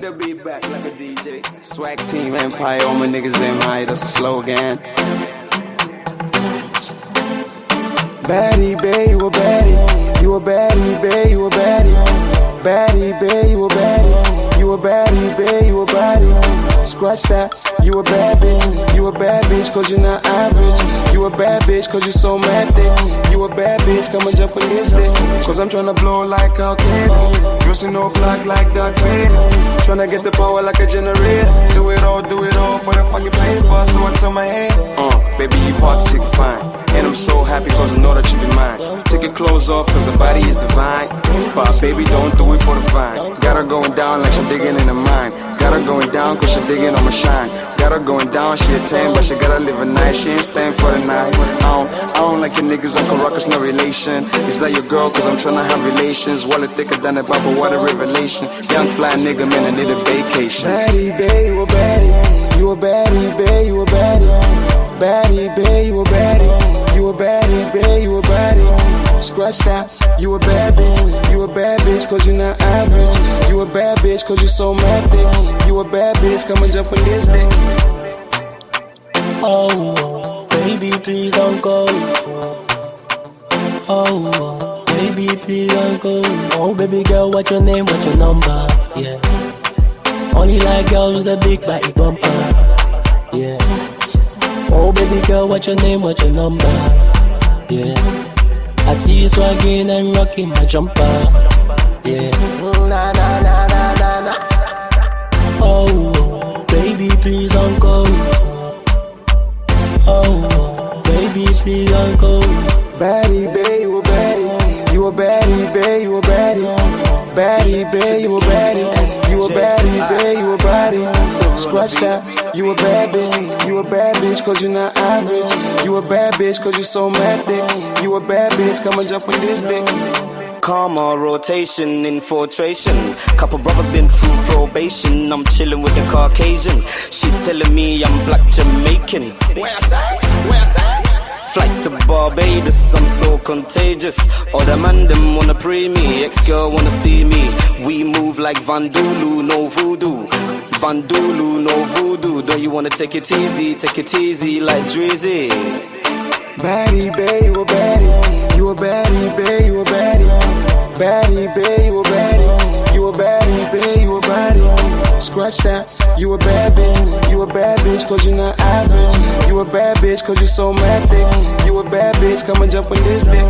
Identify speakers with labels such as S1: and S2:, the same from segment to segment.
S1: the beat back like a DJ. Swag Team Empire, all my niggas aim high, that's a slogan. Baddie, babe, you a baddie. You a baddie, babe, you a baddie. Baddie, babe, you a baddie. You a baddie, babe, you a baddie. Scratch that, you a bad bitch. You a bad bitch cause you're not average. You a bad bitch cause you're so mad thick. You a bad bitch, come and jump on this dick. Cause I'm tryna blow like Al Qaeda. Dressing up black like Darth Vader. Tryna get the power like a generator. Do it all for the fucking paper. So I tell my head, baby you park chick fine. And I'm so happy cause I know that you be mine. Take your clothes off cause the body is divine. But baby don't do it for the vine. Got her going down like she digging in the mine. Got her going down cause she digging on my shine. Got her going down, she a 10 but she gotta live a night. She ain't staying for the night. I don't like your niggas, Uncle Ruckus, no relation. Is that your girl cause I'm tryna have relations. Wallet thicker than a Bible, what a revelation. Young fly nigga man, I need a vacation. Baddie, babe, you a baddie. You a baddie, babe, you a baddie. Baddie, babe, you a baddie. You a baddie, babe, you a baddie. Scratch that, you a bad bitch. You a bad bitch cause you're not average. You a bad bitch cause you're so mad thick. You a bad bitch, come and jump on this dick.
S2: Oh, baby, please don't go. Oh, baby, please don't go. Oh, baby girl, what's your name, what's your number? Yeah. Only like girls with a big body bumper. Yeah. Oh, baby girl, what's your name, what's your number? Yeah. I see you swagging and rocking my jumper. Yeah. Na na na na na na. Oh, baby, please don't go. Oh, baby, please don't go.
S1: Baddie, babe, you a baddie. You a baddie, babe, you a baddie. Baddie, babe, you a baddie. You a baddie, babe, you a baddie. Scratch that, you a bad bitch. You a bad bitch cause you're not average. You a bad bitch cause you're so mad thick. You a bad bitch, come and jump on this dick. Karma, rotation, infiltration. Couple brothers been through probation. I'm chilling with the Caucasian. She's telling me I'm black Jamaican. Where I say? Flights to Barbados, I'm so contagious. All the man them wanna pray me. Ex-girl wanna see me. We move like Vandulu, no voodoo. Vandulu, no voodoo. Don't you wanna take it easy like Drizzy. Baddie, babe, you a baddie. You a baddie, babe, you a baddie. Baddie, babe, you a baddie. You a baddie, babe, you a baddie. Scratch that, you a bad bitch. You a bad bitch cause you're not average. You a bad bitch cause you're so mad thick. You a bad bitch, come and jump on this dick.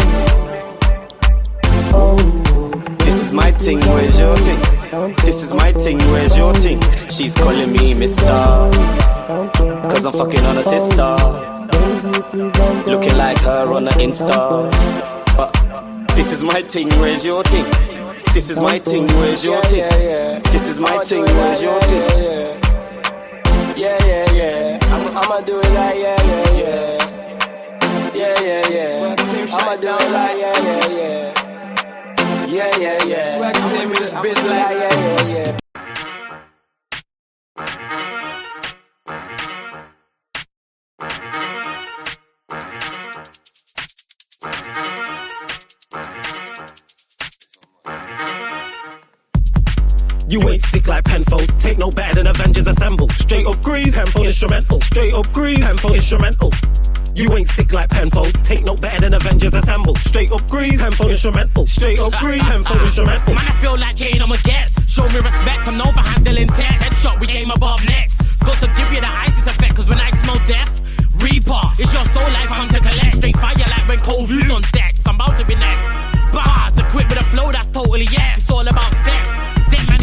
S1: This is my thing, where's your thing? This is my thing, where's your thing? She's calling me mister, cause I'm fucking on her sister. Looking like her on the Insta. But this is my thing, where's your thing? This is my thing, where's your thing? This is my thing, where's your thing? Yeah. I'ma do it like yeah. I'ma do it like yeah. Swag team in this bitch like yeah.
S2: You ain't sick like Penfold. Take no better than Avengers Assemble. Straight up grease, Penfold instrumental. Straight up grease, Penfold instrumental. You ain't sick like Penfold. Take no better than Avengers Assemble. Straight up grease, Penfold instrumental. Straight up grease, Penfold instrumental. Man, I feel like Kane, I'm a guest. Show me respect, I'm known for handling tests. Headshot, we game above next. Got to give you the ISIS effect, cause when I smell death, Reaper, it's your soul life, I'm to collect. Straight fire like when Cole Views on decks. I'm about to be next. Bars, equipped with a flow that's totally yes. It's all about steps.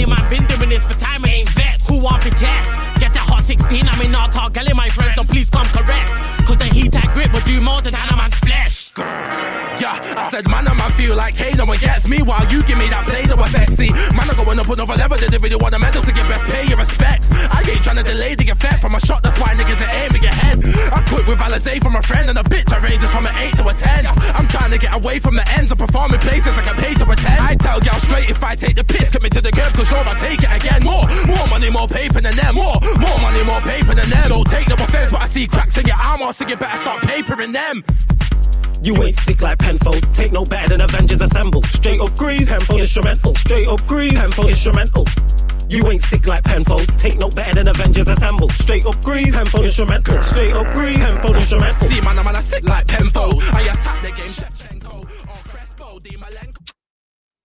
S2: Man, been doing this for time, I ain't vets. Who want to test? Get that hot 16, I'm in our target, my friends, so please come correct. Cause the heat that grip will do more than a man's flesh.
S3: Yeah, I said man, I feel like hey, no one gets me while you give me that Play-Doh effect. See, man, I'm going up on another level, they really want the medals to get best pay your respects. I ain't trying to delay the effect from a shot, that's why niggas are aiming your head. I quit with Alizé from a friend and a bitch, I raised from an 8 to a 10. I'm trying to get away from the ends of performing places I get paid to attend. I tell y'all straight, if I take the piss, commit to the game, cause sure I'll take it again. More money, more paper than them. More money, more paper than them. Don't take no offense, but I see cracks in your armor, so you better start papering them.
S2: You ain't sick like Penfold. Take no better than Avengers Assemble. Straight up grease, Penfold instrumental. Straight up grease, Penfold instrumental. You ain't sick like Penfold. Take no better than Avengers Assemble. Straight up grease. Penfold instrumental. Straight up grease. Penfold instrumental.
S3: See, man, I sick like Penfold. I attack the game, Shevchenko or Crespo, Di Malenko.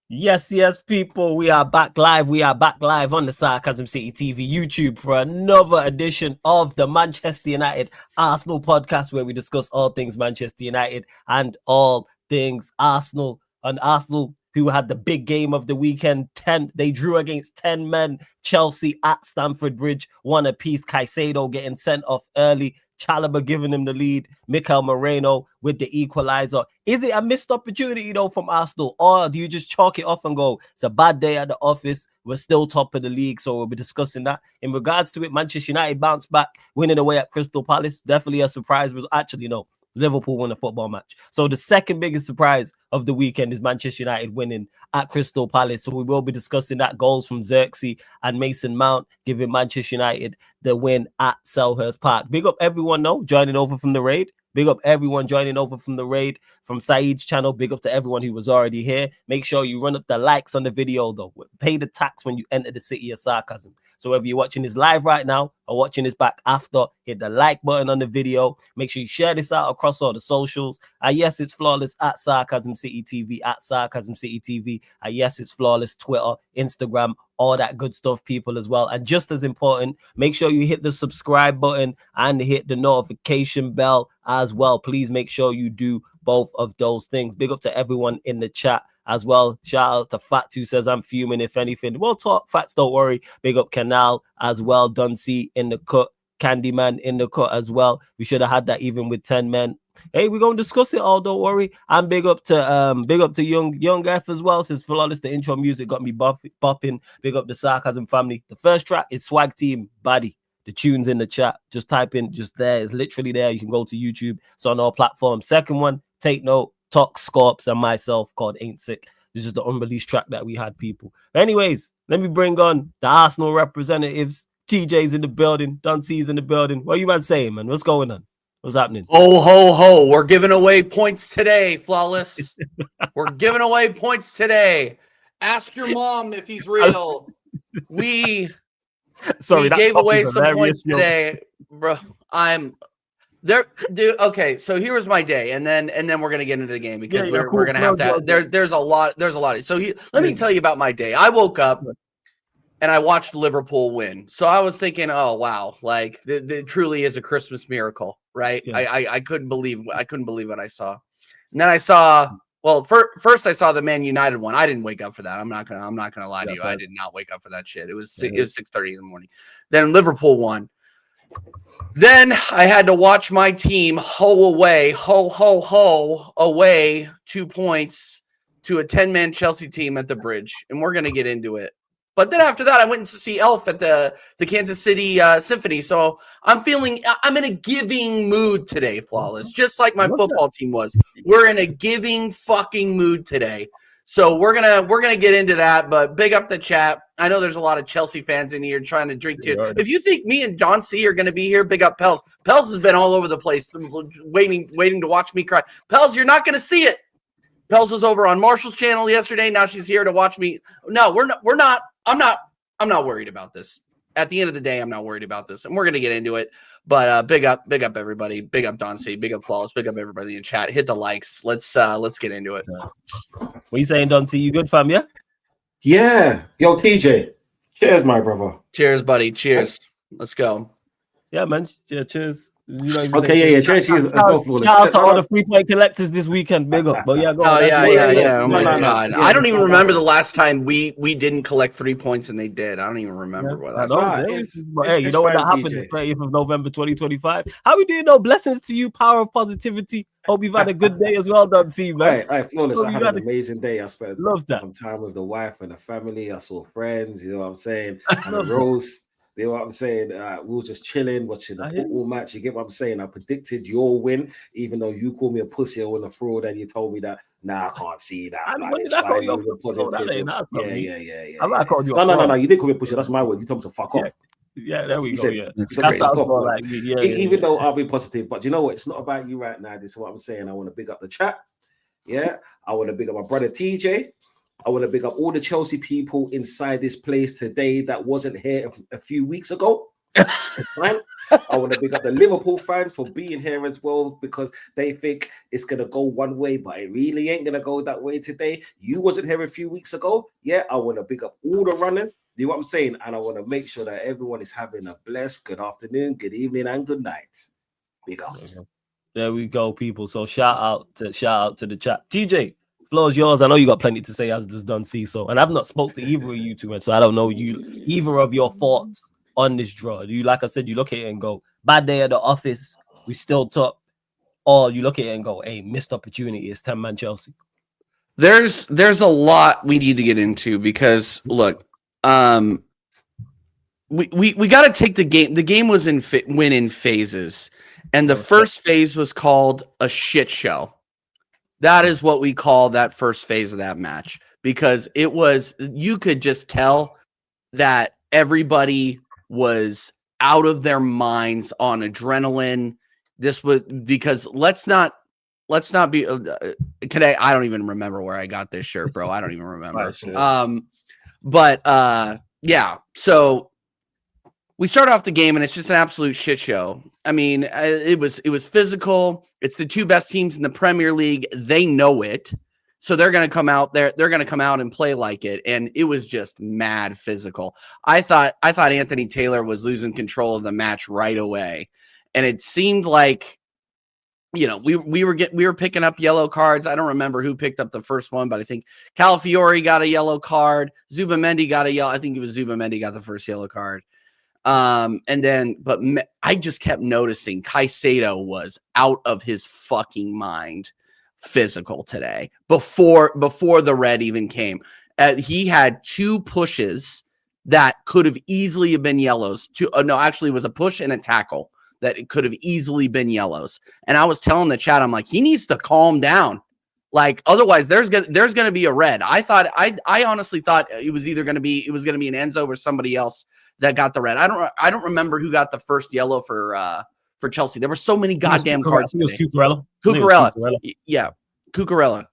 S4: Yes, people, we are back live. We are back live on the Sarcasm City TV YouTube for another edition of the Manchester United Arsenal podcast, where we discuss all things Manchester United and all things Arsenal. And Arsenal, who had the big game of the weekend, they drew against 10 men. Chelsea at Stamford Bridge, 1 apiece. Caicedo getting sent off early. Chalobah giving him the lead. Mikel Moreno with the equalizer. Is it a missed opportunity though from Arsenal, or do you just chalk it off and go, it's a bad day at the office, we're still top of the league? So we'll be discussing that. In regards to it, Manchester United bounced back, winning away at Crystal Palace. Definitely a surprise. Actually, no, Liverpool won a football match. So the second biggest surprise of the weekend is Manchester United winning at Crystal Palace. So we will be discussing that. Goals from Xerxes and Mason Mount giving Manchester United the win at Selhurst Park. Big up everyone though, joining over from the raid. Big up everyone joining over from the raid from Saeed's channel. Big up to everyone who was already here. Make sure you run up the likes on the video though. Pay the tax when you enter the city of sarcasm. So whether you're watching this live right now or watching this back after, hit the like button on the video. Make sure you share this out across all the socials. Yes, it's Flawless at Sarcasm City TV, at Sarcasm City TV. Yes, it's Flawless Twitter, Instagram, all that good stuff, people, as well. And just as important, make sure you hit the subscribe button and hit the notification bell as well. Please make sure you do both of those things. Big up to everyone in the chat as well. Shout out to Fats, who says, I'm fuming if anything. We'll talk, Fats, don't worry. Big up Canal as well. Dunsey in the cut. Candyman in the cut as well. We should have had that even with 10 men. Hey, we're gonna discuss it all, don't worry. And big up to young F as well. Since Flawless, the intro music got me bopping. Big up the Sarcasm family. The first track is Swag Team Body. The tune's in the chat. Just type in, just there. It's literally there. You can go to YouTube. It's on all platforms. Second one, Take Note, Talk Scorps and myself, called Ain't Sick. This is the unreleased track that we had, people. Anyways, let me bring on the Arsenal representatives. TJ's in the building. Dunsey's in the building. What are you man saying, man? What's going on? What's happening?
S5: Ho, ho, ho. We're giving away points today, Flawless. We're giving away points today. Ask your mom if he's real. We gave away some points today. Bro, I'm there, dude. Okay, so here was my day, and then we're gonna get into the game because we're gonna have to. There's a lot. So let me tell you about my day. I woke up and I watched Liverpool win. So I was thinking, oh wow, like it truly is a Christmas miracle, right? Yeah. I couldn't believe what I saw. And then I saw, well, first I saw the Man United one. I didn't wake up for that. I'm not gonna lie to you. I did not wake up for that shit. It was 6:30 in the morning. Then Liverpool won. Then I had to watch my team ho away 2 points to a 10-man Chelsea team at the Bridge, and we're gonna get into it. But then after that, I went to see Elf at the Kansas City Symphony. So I'm in a giving mood today, Flawless, just like my football team was. We're in a giving fucking mood today. So we're gonna get into that. But big up the chat. I know there's a lot of Chelsea fans in here trying to drink too. If you think me and John C are gonna be here, big up Pels. Pels has been all over the place, waiting to watch me cry. Pels, you're not gonna see it. Pels was over on Marshall's channel yesterday. Now she's here to watch me. No, we're not. I'm not worried about this. At the end of the day, I'm not worried about this, and we're gonna get into it. But big up everybody. Big up Don C. Big up Flawless. Big up everybody in chat. Hit the likes. Let's get into it.
S4: What you saying, Don C? You good, fam? Yeah.
S6: Yeah. Yo, TJ. Cheers, my brother.
S5: Cheers, buddy. Cheers. Let's go.
S4: Yeah, man. Yeah, cheers.
S6: Okay, yeah. Cheers.
S4: Shout out to all the 3-point collectors this weekend. Big up. But yeah, go on.
S5: Yeah. Oh my God. I don't even remember the last time we didn't collect 3 points and they did. I don't even remember what that was.
S4: Hey, you know what that happened the 30th of November 2025? How we doing? No blessings to you, power of positivity. Hope you've had a good day as well, Don C, man.
S6: Right, Flawless. I had an amazing day. I spent
S4: some
S6: time with the wife and the family. I saw friends, you know what I'm saying? And a roast. You know what I'm saying? We were just chilling, watching the football match. You get what I'm saying? I predicted your win, even though you called me a pussy or a fraud, and you told me that, nah, I can't see that. Yeah.
S4: I'm not calling you
S6: No. You didn't call me a pussy. That's my word. You told me to fuck off.
S4: Yeah, there we go.
S6: Said, even though I'll be positive, but you know what? It's not about you right now. This is what I'm saying. I want to big up the chat. Yeah. I want to big up my brother TJ. I want to big up all the Chelsea people inside this place today that wasn't here a few weeks ago. It's fine. I want to big up the Liverpool fans for being here as well, because they think it's going to go one way, but it really ain't going to go that way today. You wasn't here a few weeks ago. Yeah, I want to big up all the runners. Do you know what I'm saying? And I want to make sure that everyone is having a blessed good afternoon, good evening, and good night. Big up.
S4: There we go, people. So shout out to the chat. TJ, floor's yours. I know you got plenty to say, as does Don C. So, and I've not spoke to either of you two, and so I don't know either of your thoughts on this draw. You, like I said, you look at it and go, bad day at the office, we still top, or you look at it and go, hey, missed opportunity. It's 10-man Chelsea.
S5: There's a lot we need to get into, because look, we got to take the game. The game was win in phases, and the first phase was called a shit show. That is what we call that first phase of that match, because it was, you could just tell that everybody was out of their minds on adrenaline. This was because let's not be I don't even remember where I got this shirt, bro. I don't even remember. Yeah, so we start off the game and it's just an absolute shit show. I mean, it was physical. It's the two best teams in the Premier League. They know it. So they're going to come out there. They're going to come out and play like it. And it was just mad physical. I thought Anthony Taylor was losing control of the match right away. And it seemed like, you know, we were picking up yellow cards. I don't remember who picked up the first one, but I think Calafiori got a yellow card. Zubamendi got a yellow. I think it was Zubamendi got the first yellow card. But I just kept noticing Caicedo was out of his fucking mind physical today before the red even came. He had two pushes that could have easily been yellows. Actually it was a push and a tackle that it could have easily been yellows. And I was telling the chat, I'm like, he needs to calm down. Like, otherwise there's gonna be a red. I honestly thought it was gonna be an Enzo or somebody else that got the red. I don't remember who got the first yellow for Chelsea. There were so many goddamn cards.
S4: It was Cucurella.
S5: Yeah, Cucurella.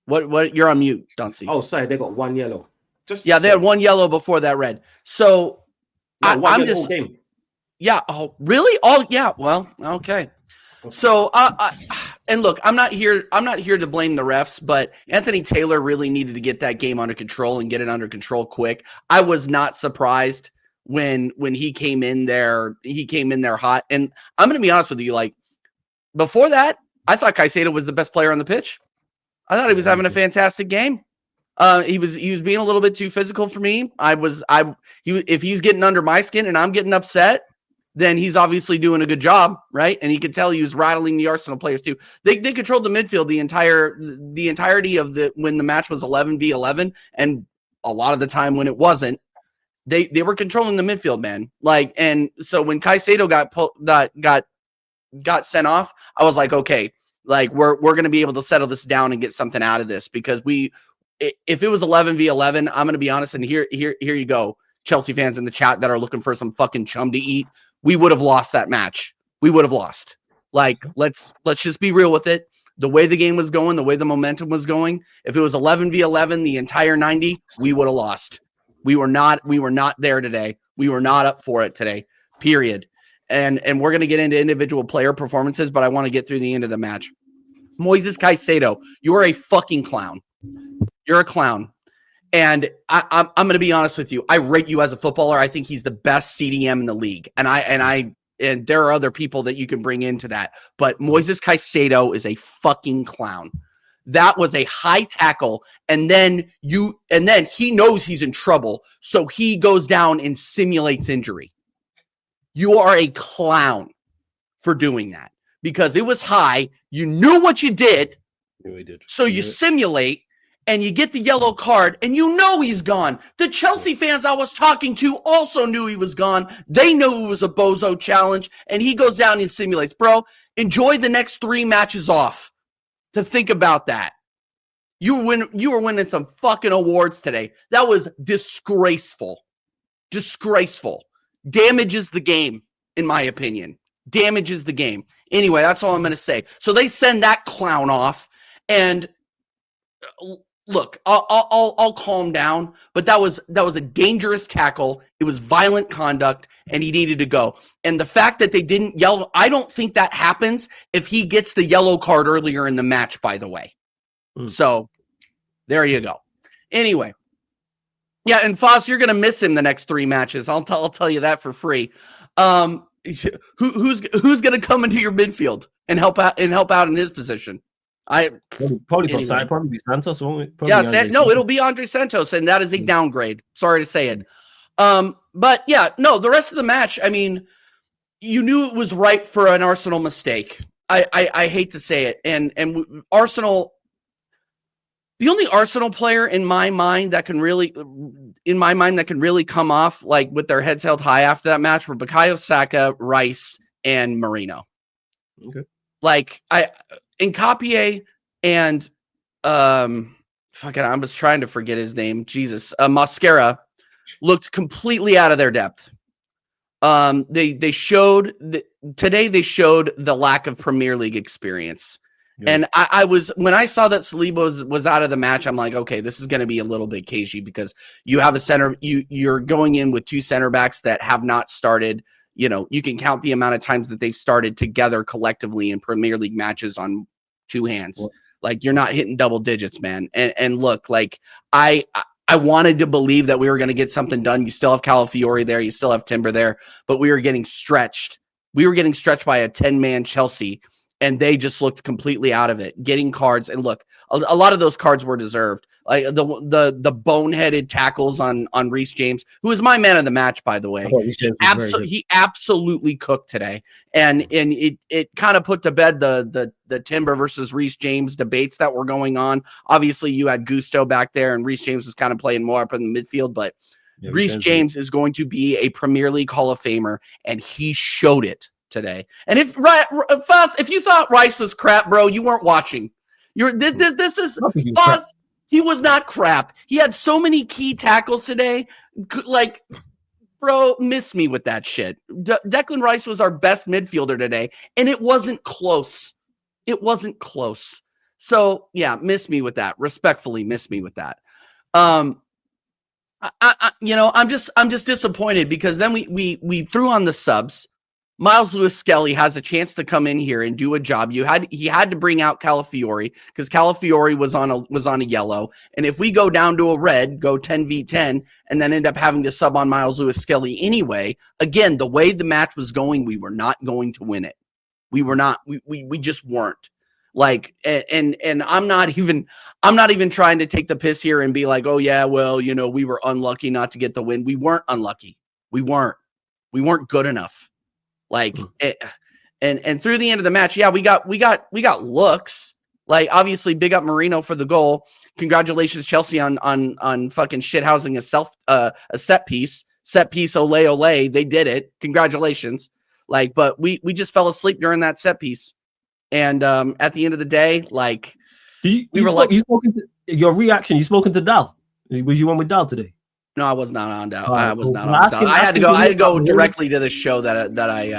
S5: What? You're on mute, Duncy.
S6: Oh, sorry, they got one yellow.
S5: They had one yellow before that red. So I'm just
S6: game.
S5: Yeah. Oh, really? Oh, yeah. Well, okay. So, and look, I'm not here to blame the refs, but Anthony Taylor really needed to get that game under control and get it under control quick. I was not surprised when he came in there. He came in there hot, and I'm going to be honest with you. Like, before that, I thought Caicedo was the best player on the pitch. I thought he was having a fantastic game. He was being a little bit too physical for me. If he's getting under my skin and I'm getting upset, then he's obviously doing a good job, right? And you could tell he was rattling the Arsenal players too. They controlled the midfield the entirety of when the match was 11v11, and a lot of the time when it wasn't, they were controlling the midfield, man. Like, and so when Caicedo got sent off, I was like, okay, like we're going to be able to settle this down and get something out of this, because if it was 11v11, I'm going to be honest, and here you go, Chelsea fans in the chat that are looking for some fucking chum to eat, we would have lost that match. We would have lost. Like, let's just be real with it. The way the game was going, the way the momentum was going, if it was 11v11 the entire 90, we would have lost. We were not there today. We were not up for it today. Period. And we're going to get into individual player performances, but I want to get through the end of the match. Moises Caicedo, you are a fucking clown. You're a clown. And I'm going to be honest with you. I rate you as a footballer. I think he's the best CDM in the league. And there are other people that you can bring into that. But Moises Caicedo is a fucking clown. That was a high tackle. And then he knows he's in trouble. So he goes down and simulates injury. You are a clown for doing that, because it was high. You knew what you did. So you simulate. And you get the yellow card, and you know he's gone. The Chelsea fans I was talking to also knew he was gone. They knew it was a bozo challenge, and he goes down and simulates. Bro, enjoy the next 3 matches off to think about that. You were winning some fucking awards today. That was disgraceful. Disgraceful. Damages the game, in my opinion. Damages the game. Anyway, that's all I'm going to say. So they send that clown off, and look, I'll calm down, but that was a dangerous tackle. It was violent conduct, and he needed to go. And the fact that they didn't yell, I don't think that happens if he gets the yellow card earlier in the match, by the way. So there you go. Anyway. Yeah, and Foss, you're gonna miss him the next 3 matches. I'll tell you that for free. Who's gonna come into your midfield and help out in his position?
S4: Probably be Santos, won't it?
S5: It'll be Andre Santos, and that is a downgrade. Sorry to say it. But yeah, no, the rest of the match, I mean, you knew it was ripe for an Arsenal mistake. I hate to say it, and Arsenal. The only Arsenal player in my mind that can really come off like with their heads held high after that match were Bukayo Saka, Rice, and Marino.
S4: Okay.
S5: Like Nkapie and I was trying to forget his name. Jesus, Mosquera looked completely out of their depth. They showed today the lack of Premier League experience. And I was when I saw that Saliba was out of the match, I'm like, okay, this is going to be a little bit cagey because you have a center. You're going in with 2 center backs that have not started. You know, you can count the amount of times that they've started together collectively in Premier League matches on 2 hands. Well, like you're not hitting double digits, man. And look, like I wanted to believe that we were going to get something done. You still have Calafiori there, you still have Timber there, but we were getting stretched. We were getting stretched by a 10-man Chelsea. And they just looked completely out of it, getting cards. And look, a lot of those cards were deserved. Like the boneheaded tackles on Reece James, who was my man of the match, by the way. He absolutely cooked today, and it kind of put to bed the Timber versus Reece James debates that were going on. Obviously, you had Gusto back there, and Reece James was kind of playing more up in the midfield, but Reece James is going to be a Premier League Hall of Famer, and he showed it today. And if Foss, if you thought Rice was crap, bro, you weren't watching. This is Foss. He was not crap. He had so many key tackles today. Like, bro, miss me with that shit. Declan Rice was our best midfielder today, and it wasn't close. It wasn't close. So yeah, miss me with that. Respectfully, miss me with that. I'm just disappointed because then we threw on the subs. Miles Lewis-Skelly has a chance to come in here and do a job. He had to bring out Calafiori because Calafiori was on a yellow. And if we go down to a red, go 10v10, and then end up having to sub on Miles Lewis-Skelly anyway, again, the way the match was going, we were not going to win it. We were not. We just weren't. Like, and I'm not even trying to take the piss here and be like, oh yeah, well, you know, we were unlucky not to get the win. We weren't unlucky. We weren't good enough. Like, and through the end of the match, yeah, we got looks. Like, obviously, big up Marino for the goal. Congratulations, Chelsea, on fucking shithousing a set piece. Ole. They did it. Congratulations. Like, but we just fell asleep during that set piece. And at the end of the day, like,
S4: your reaction. You spoken to Dal. Was you on with Dal today?
S5: No, I was not on Dal. I was not on Dal. I had to go directly to the show that I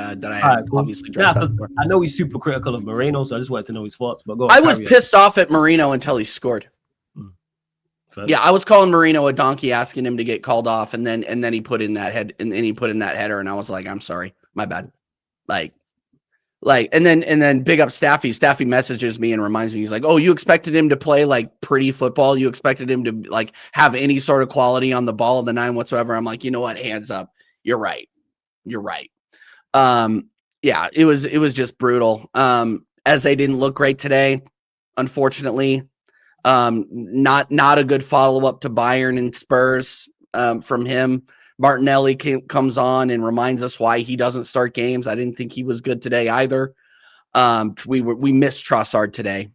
S5: obviously dressed up for.
S4: I know he's super critical of Moreno, so I just wanted to know his thoughts. But
S5: I was pissed off at Marino until he scored. Yeah, I was calling Marino a donkey, asking him to get called off, and then he put in that header, and I was like, I'm sorry, my bad. Like, and then big up Staffy. Staffy messages me and reminds me, he's like, oh, you expected him to play like pretty football? You expected him to like have any sort of quality on the ball of the 9 whatsoever? I'm like, you know what? Hands up. You're right. Yeah, it was just brutal. As they didn't look great today, unfortunately. Not a good follow-up to Bayern and Spurs from him. Martinelli comes on and reminds us why he doesn't start games. I didn't think he was good today either. We missed Trossard today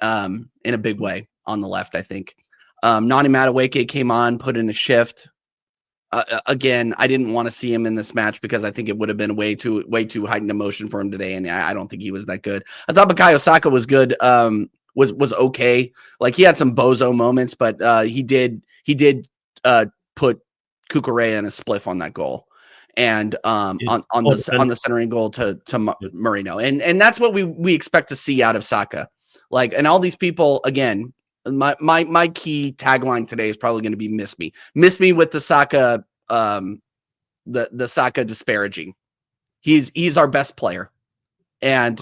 S5: in a big way on the left, I think. Nani Madueke came on, put in a shift. Again, I didn't want to see him in this match because I think it would have been way too heightened emotion for him today, and I don't think he was that good. I thought Bukayo Saka was good. Was okay. Like, he had some bozo moments, but he did put Cucurella in a spliff on that goal, and on the centering goal to Marino, and that's what we expect to see out of Saka. Like, and all these people, again, My key tagline today is probably going to be "Miss Me." Miss me with the Saka the Saka disparaging. He's our best player, and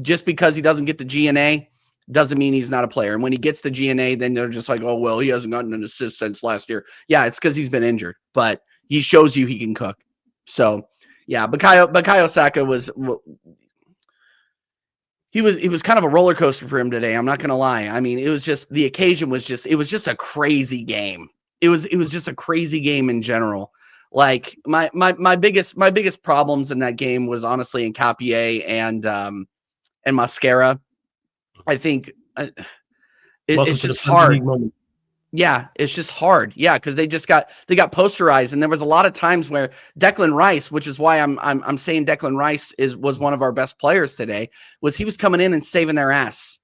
S5: just because he doesn't get the GNA doesn't mean he's not a player. And when he gets the GNA, then they're just like, oh well, he hasn't gotten an assist since last year. Yeah, it's because he's been injured, but he shows you he can cook. So yeah, Bukayo Saka was. He was kind of a roller coaster for him today. I'm not gonna lie. I mean, it was just the occasion was just a crazy game. It was just a crazy game in general. Like my biggest problems in that game was honestly Nkapie and Mascara. I think it's just hard. Yeah, it's just hard. Yeah, because they got posterized, and there was a lot of times where Declan Rice, which is why I'm saying Declan Rice was one of our best players today, he was coming in and saving their ass.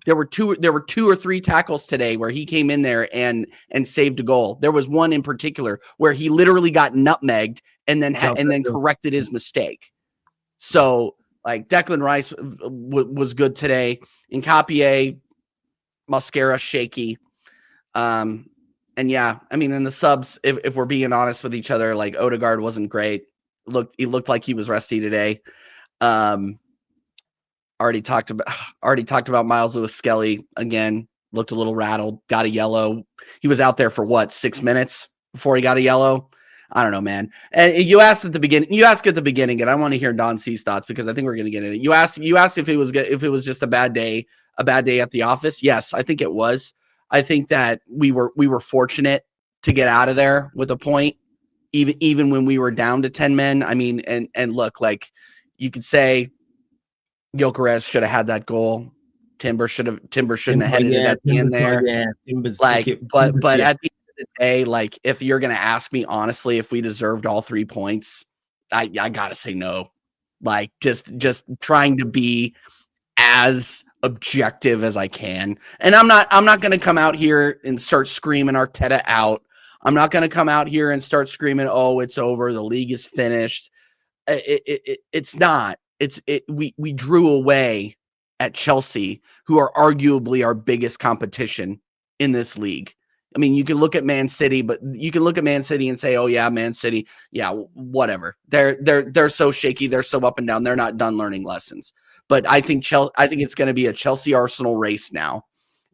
S5: There were two or three tackles today where he came in there and saved a goal. There was one in particular where he literally got nutmegged and then corrected his mistake. So like Declan Rice was good today. Nkapie, Mascara shaky. And yeah, I mean, in the subs, if we're being honest with each other, like Odegaard wasn't great. He looked like he was rusty today. Already talked about Miles Lewis Skelly again. Looked a little rattled. Got a yellow. He was out there for what, 6 minutes before he got a yellow. I don't know, man. And you asked at the beginning, and I want to hear Don C's thoughts because I think we're going to get in it. You asked if it was just a bad day at the office. Yes, I think it was. I think that we were fortunate to get out of there with a point, even when we were down to 10 men. I mean, and look, like you could say Gyökeres should have had that goal. Timber shouldn't have headed it at the end there. But at the end of the day, like if you're gonna ask me honestly if we deserved all 3 points, I gotta say no. Like just trying to be as objective as I can. And I'm not going to come out here and start screaming Arteta out. I'm not going to come out here and start screaming, oh, it's over. The league is finished. It's not. We drew away at Chelsea, who are arguably our biggest competition in this league. I mean, you can look at Man City, but you can look at Man City and say, oh yeah, Man City. Yeah, whatever. They're so shaky. They're so up and down. They're not done learning lessons. But I think it's going to be a Chelsea Arsenal race now,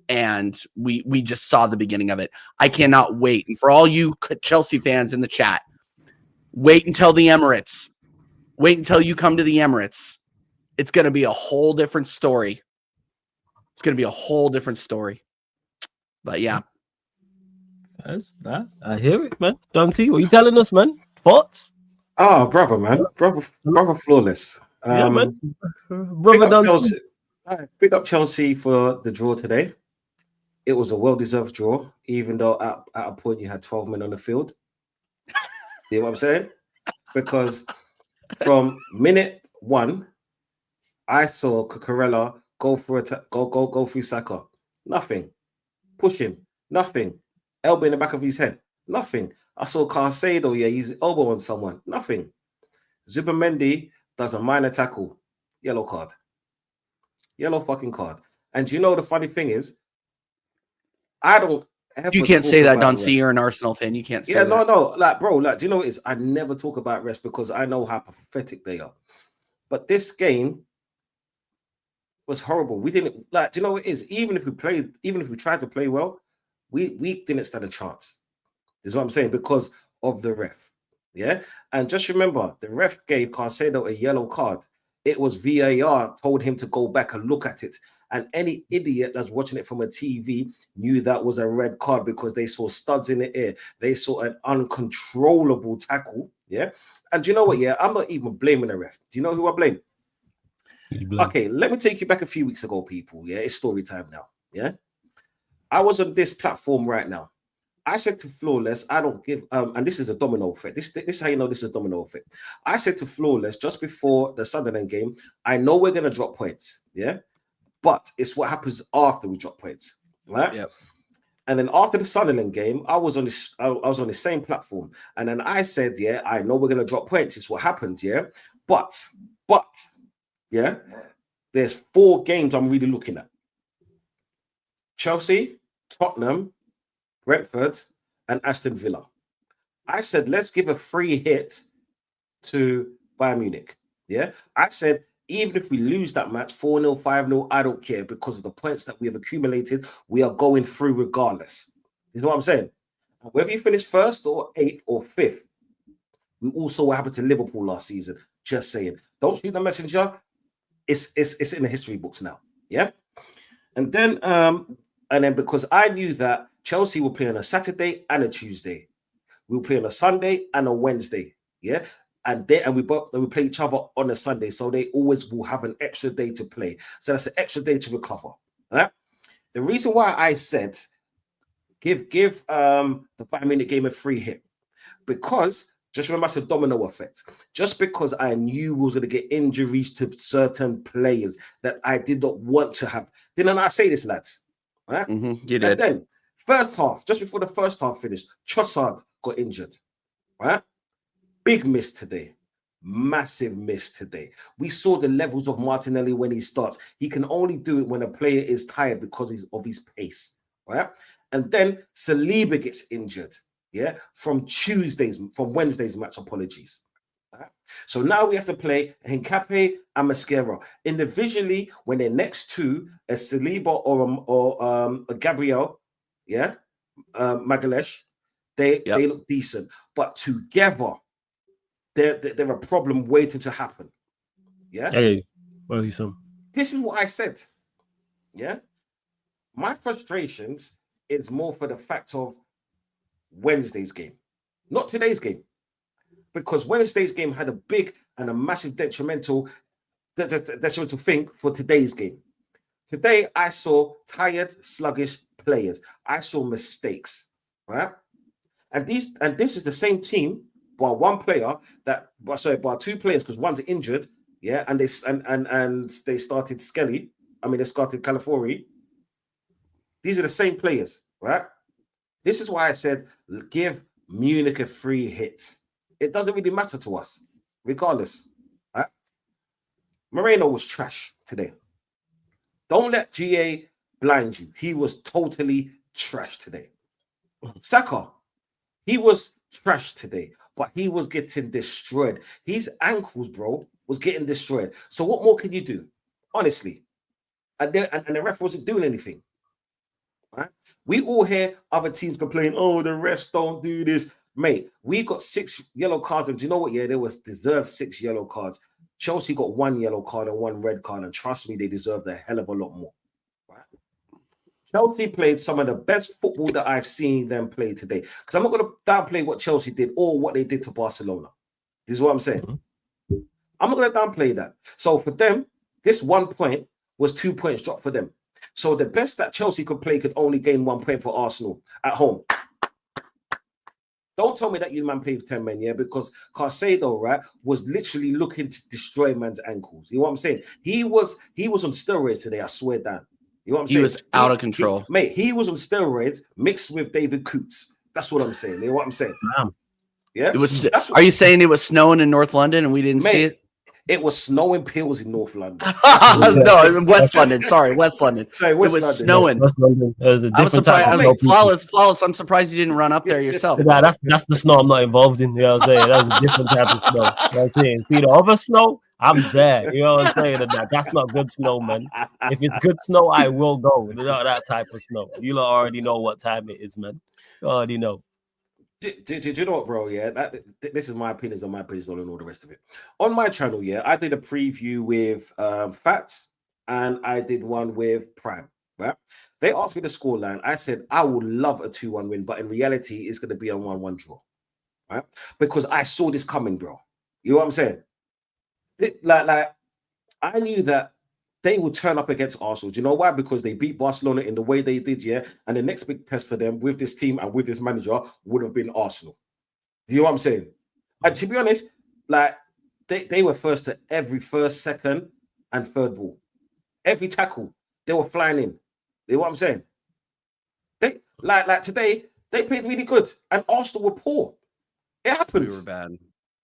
S5: and we just saw the beginning of it. I cannot wait. And for all you Chelsea fans in the chat, wait until the Emirates. Wait until you come to the Emirates. It's going to be a whole different story. It's going to be a whole different story. But yeah,
S4: that's that. I hear it, man. Don C, what you telling us, man? Thoughts?
S6: Oh, brother, man, brother, flawless.
S4: Yeah, man. Brother,
S6: big up Chelsea for the draw today. It was a well-deserved draw, even though at a point you had 12 men on the field. You know what I'm saying? Because from minute 1, I saw Cucurella go through Saka. Nothing. Push him. Nothing. Elbow in the back of his head. Nothing. I saw Caicedo, he's elbow on someone. Nothing. Zubimendi does a minor tackle. Yellow card. Yellow fucking card. And you know the funny thing is, I don't ever.
S5: You can't say that, Don C. You're an Arsenal fan. You can't say that.
S6: No. Like, bro, like, do you know what it is? I never talk about rest because I know how pathetic they are. But this game was horrible. We didn't like. Do you know what it is? Even if we tried to play well, we didn't stand a chance. Is what I'm saying, because of the ref. Yeah. And just remember, the ref gave Caicedo a yellow card. It was VAR told him to go back and look at it. And any idiot that's watching it from a TV knew that was a red card because they saw studs in the air. They saw an uncontrollable tackle. Yeah. And do you know what? Yeah, I'm not even blaming the ref. Do you know who I blame? Okay, let me take you back a few weeks ago, people. Yeah, it's story time now. Yeah. I was on this platform right now. I said to Flawless, I don't give, and this is a domino effect. This is how you know this is a domino effect. I said to Flawless just before the Sunderland game, I know we're going to drop points, yeah? But it's what happens after we drop points, right?
S5: Yep.
S6: And then after the Sunderland game, I was on the same platform. And then I said, yeah, I know we're going to drop points. It's what happens, yeah? But, yeah, there's 4 games I'm really looking at. Chelsea, Tottenham, Brentford, and Aston Villa. I said, let's give a free hit to Bayern Munich. Yeah. I said, even if we lose that match 4-0, 5-0, I don't care because of the points that we have accumulated. We are going through regardless. You know what I'm saying? Whether you finish first or 8th or 5th, we all saw what happened to Liverpool last season. Just saying. Don't shoot the messenger. It's in the history books now. Yeah. And then because I knew that Chelsea will play on a Saturday and a Tuesday. We'll play on a Sunday and a Wednesday. Yeah. And we play each other on a Sunday. So they always will have an extra day to play. So that's an extra day to recover. Right? The reason why I said give the Bayern Munich game a free hit, because just remember it's a domino effect. Just because I knew we was going to get injuries to certain players that I did not want to have. Didn't I say this, lads? Right?
S5: You did.
S6: And then first half, just before the first half finished, Trossard got injured. Right? Big miss today. Massive miss today. We saw the levels of Martinelli when he starts. He can only do it when a player is tired because of his pace. Right? And then Saliba gets injured. Yeah, from Wednesday's match. Apologies. Right? So now we have to play Hincapié and Mascherano. Individually, when they're next to a Saliba or a Gabriel, yeah, Magalhaes, they look decent. But together, they're a problem waiting to happen. Yeah.
S4: Hey, what are you saying?
S6: This is what I said. Yeah. My frustrations is more for the fact of Wednesday's game, not today's game, because Wednesday's game had a big and a massive detrimental thing for today's game. Today, I saw tired, sluggish players. I saw mistakes, right? And this is the same team, but but two players, because one's injured, yeah, and they started Skelly. They started Calafiori. These are the same players, right? This is why I said, give Munich a free hit. It doesn't really matter to us, regardless. Right? Moreno was trash today. Don't let GA blind you. He was totally trash today. Saka, he was trash today, but he was getting destroyed. His ankles, bro, was getting destroyed. So what more can you do? Honestly. And the ref wasn't doing anything. Right? We all hear other teams complain, oh, the refs don't do this. Mate, we got 6 yellow cards. And do you know what? Yeah, there was deserved 6 yellow cards. Chelsea got 1 yellow card and 1 red card. And trust me, they deserved a hell of a lot more. Right? Chelsea played some of the best football that I've seen them play today. Because I'm not going to downplay what Chelsea did or what they did to Barcelona. This is what I'm saying. Mm-hmm. I'm not going to downplay that. So for them, this 1 point was 2 points dropped for them. So the best that Chelsea could play could only gain 1 point for Arsenal at home. Don't tell me that you man played with 10 men, yeah, because Caicedo, right, was literally looking to destroy man's ankles. You know what I'm saying? He was on steroids today, I swear down. You know what I'm saying?
S5: He was out of control.
S6: He was on steroids mixed with David Coots. That's what I'm saying. You know what I'm saying? Yeah.
S5: Are you saying it was snowing in North London and we didn't see it?
S6: It was snowing pills in North London.
S5: No, in West London. Sorry, West London.
S6: Sorry,
S5: West London. Snowing.
S4: West London. It was a
S5: I was
S4: different
S5: surprised.
S4: type of
S5: Flawless. I'm surprised you didn't run up there yourself.
S4: Nah, that's the snow I'm not involved in. You know what I'm saying? That's a different type of snow. You know what I'm saying? See the other snow, I'm there. You know what I'm saying? That's not good snow, man. If it's good snow, I will go. You know, that type of snow. You already know what time it is, man. You already know.
S6: Do you know what, bro? Yeah, this is my opinions and my opinions and all the rest of it. On my channel, yeah, I did a preview with Fats and I did one with Prime, right? They asked me the scoreline. I said, I would love a 2-1 win, but in reality, it's going to be a 1-1 draw, right? Because I saw this coming, bro. You know what I'm saying? Like I knew that they would turn up against Arsenal. Do you know why? Because they beat Barcelona in the way they did, yeah? And the next big test for them with this team and with this manager would have been Arsenal. Do you know what I'm saying? And to be honest, like they were first to every first, second, and third ball. Every tackle, they were flying in. You know what I'm saying? They like today, they played really good, and Arsenal were poor. It happens.
S5: We were bad.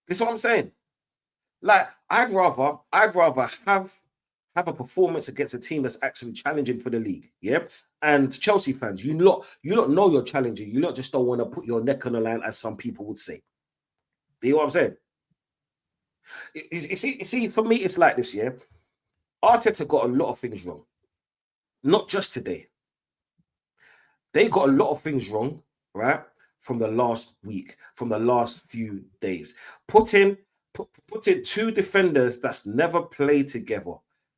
S6: This is what I'm saying. Like, I'd rather have a performance against a team that's actually challenging for the league. Yeah. And Chelsea fans, you lot know you're challenging. You lot just don't want to put your neck on the line, as some people would say. Do you know what I'm saying? You see, for me, it's like this, yeah? Arteta got a lot of things wrong. Not just today. They got a lot of things wrong, right? From the last week, from the last few days. Put in two defenders that's never played together,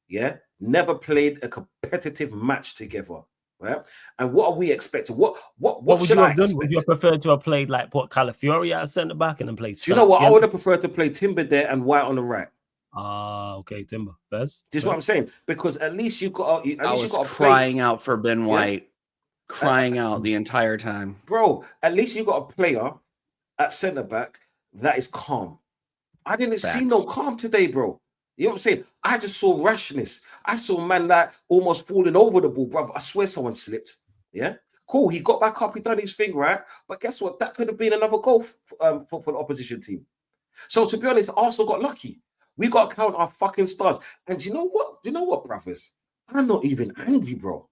S6: yeah? Never played a competitive match together, right? And what are we expecting? What
S4: would
S6: should
S4: you
S6: I
S4: have done?
S6: expect?
S4: Would you have preferred to have played like put Calafiori at centre back and then played?
S6: Do you know what? I would have preferred to play Timber there and White on the right.
S4: Okay, Timber. First.
S6: This is what I'm saying, because at least you got.
S5: I was crying out for Ben White, crying out the entire time,
S6: bro. At least you got a player at centre back that is calm. I didn't see no calm today, bro. You know what I'm saying? I just saw rashness. I saw man that almost falling over the ball, brother. I swear someone slipped. Yeah, cool. He got back up. He done his thing, right? But guess what? That could have been another goal for the opposition team. So to be honest, Arsenal got lucky. We got to count our fucking stars. And do you know what? Do you know what, brothers? I'm not even angry, bro,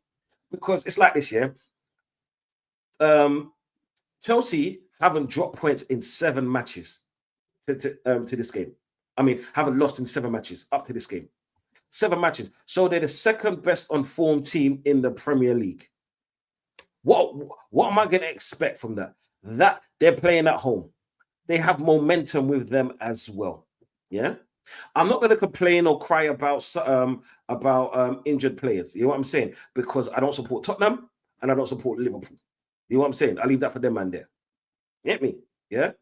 S6: because it's like this, yeah. Chelsea haven't dropped points in 7 matches to this game. I mean, haven't lost in 7 matches up to this game. 7 matches. So they're the second best on form team in the Premier League. What am I going to expect from that? That they're playing at home. They have momentum with them as well. Yeah. I'm not going to complain or cry about injured players. You know what I'm saying? Because I don't support Tottenham and I don't support Liverpool. You know what I'm saying? I leave that for them man there. Get me? Yeah.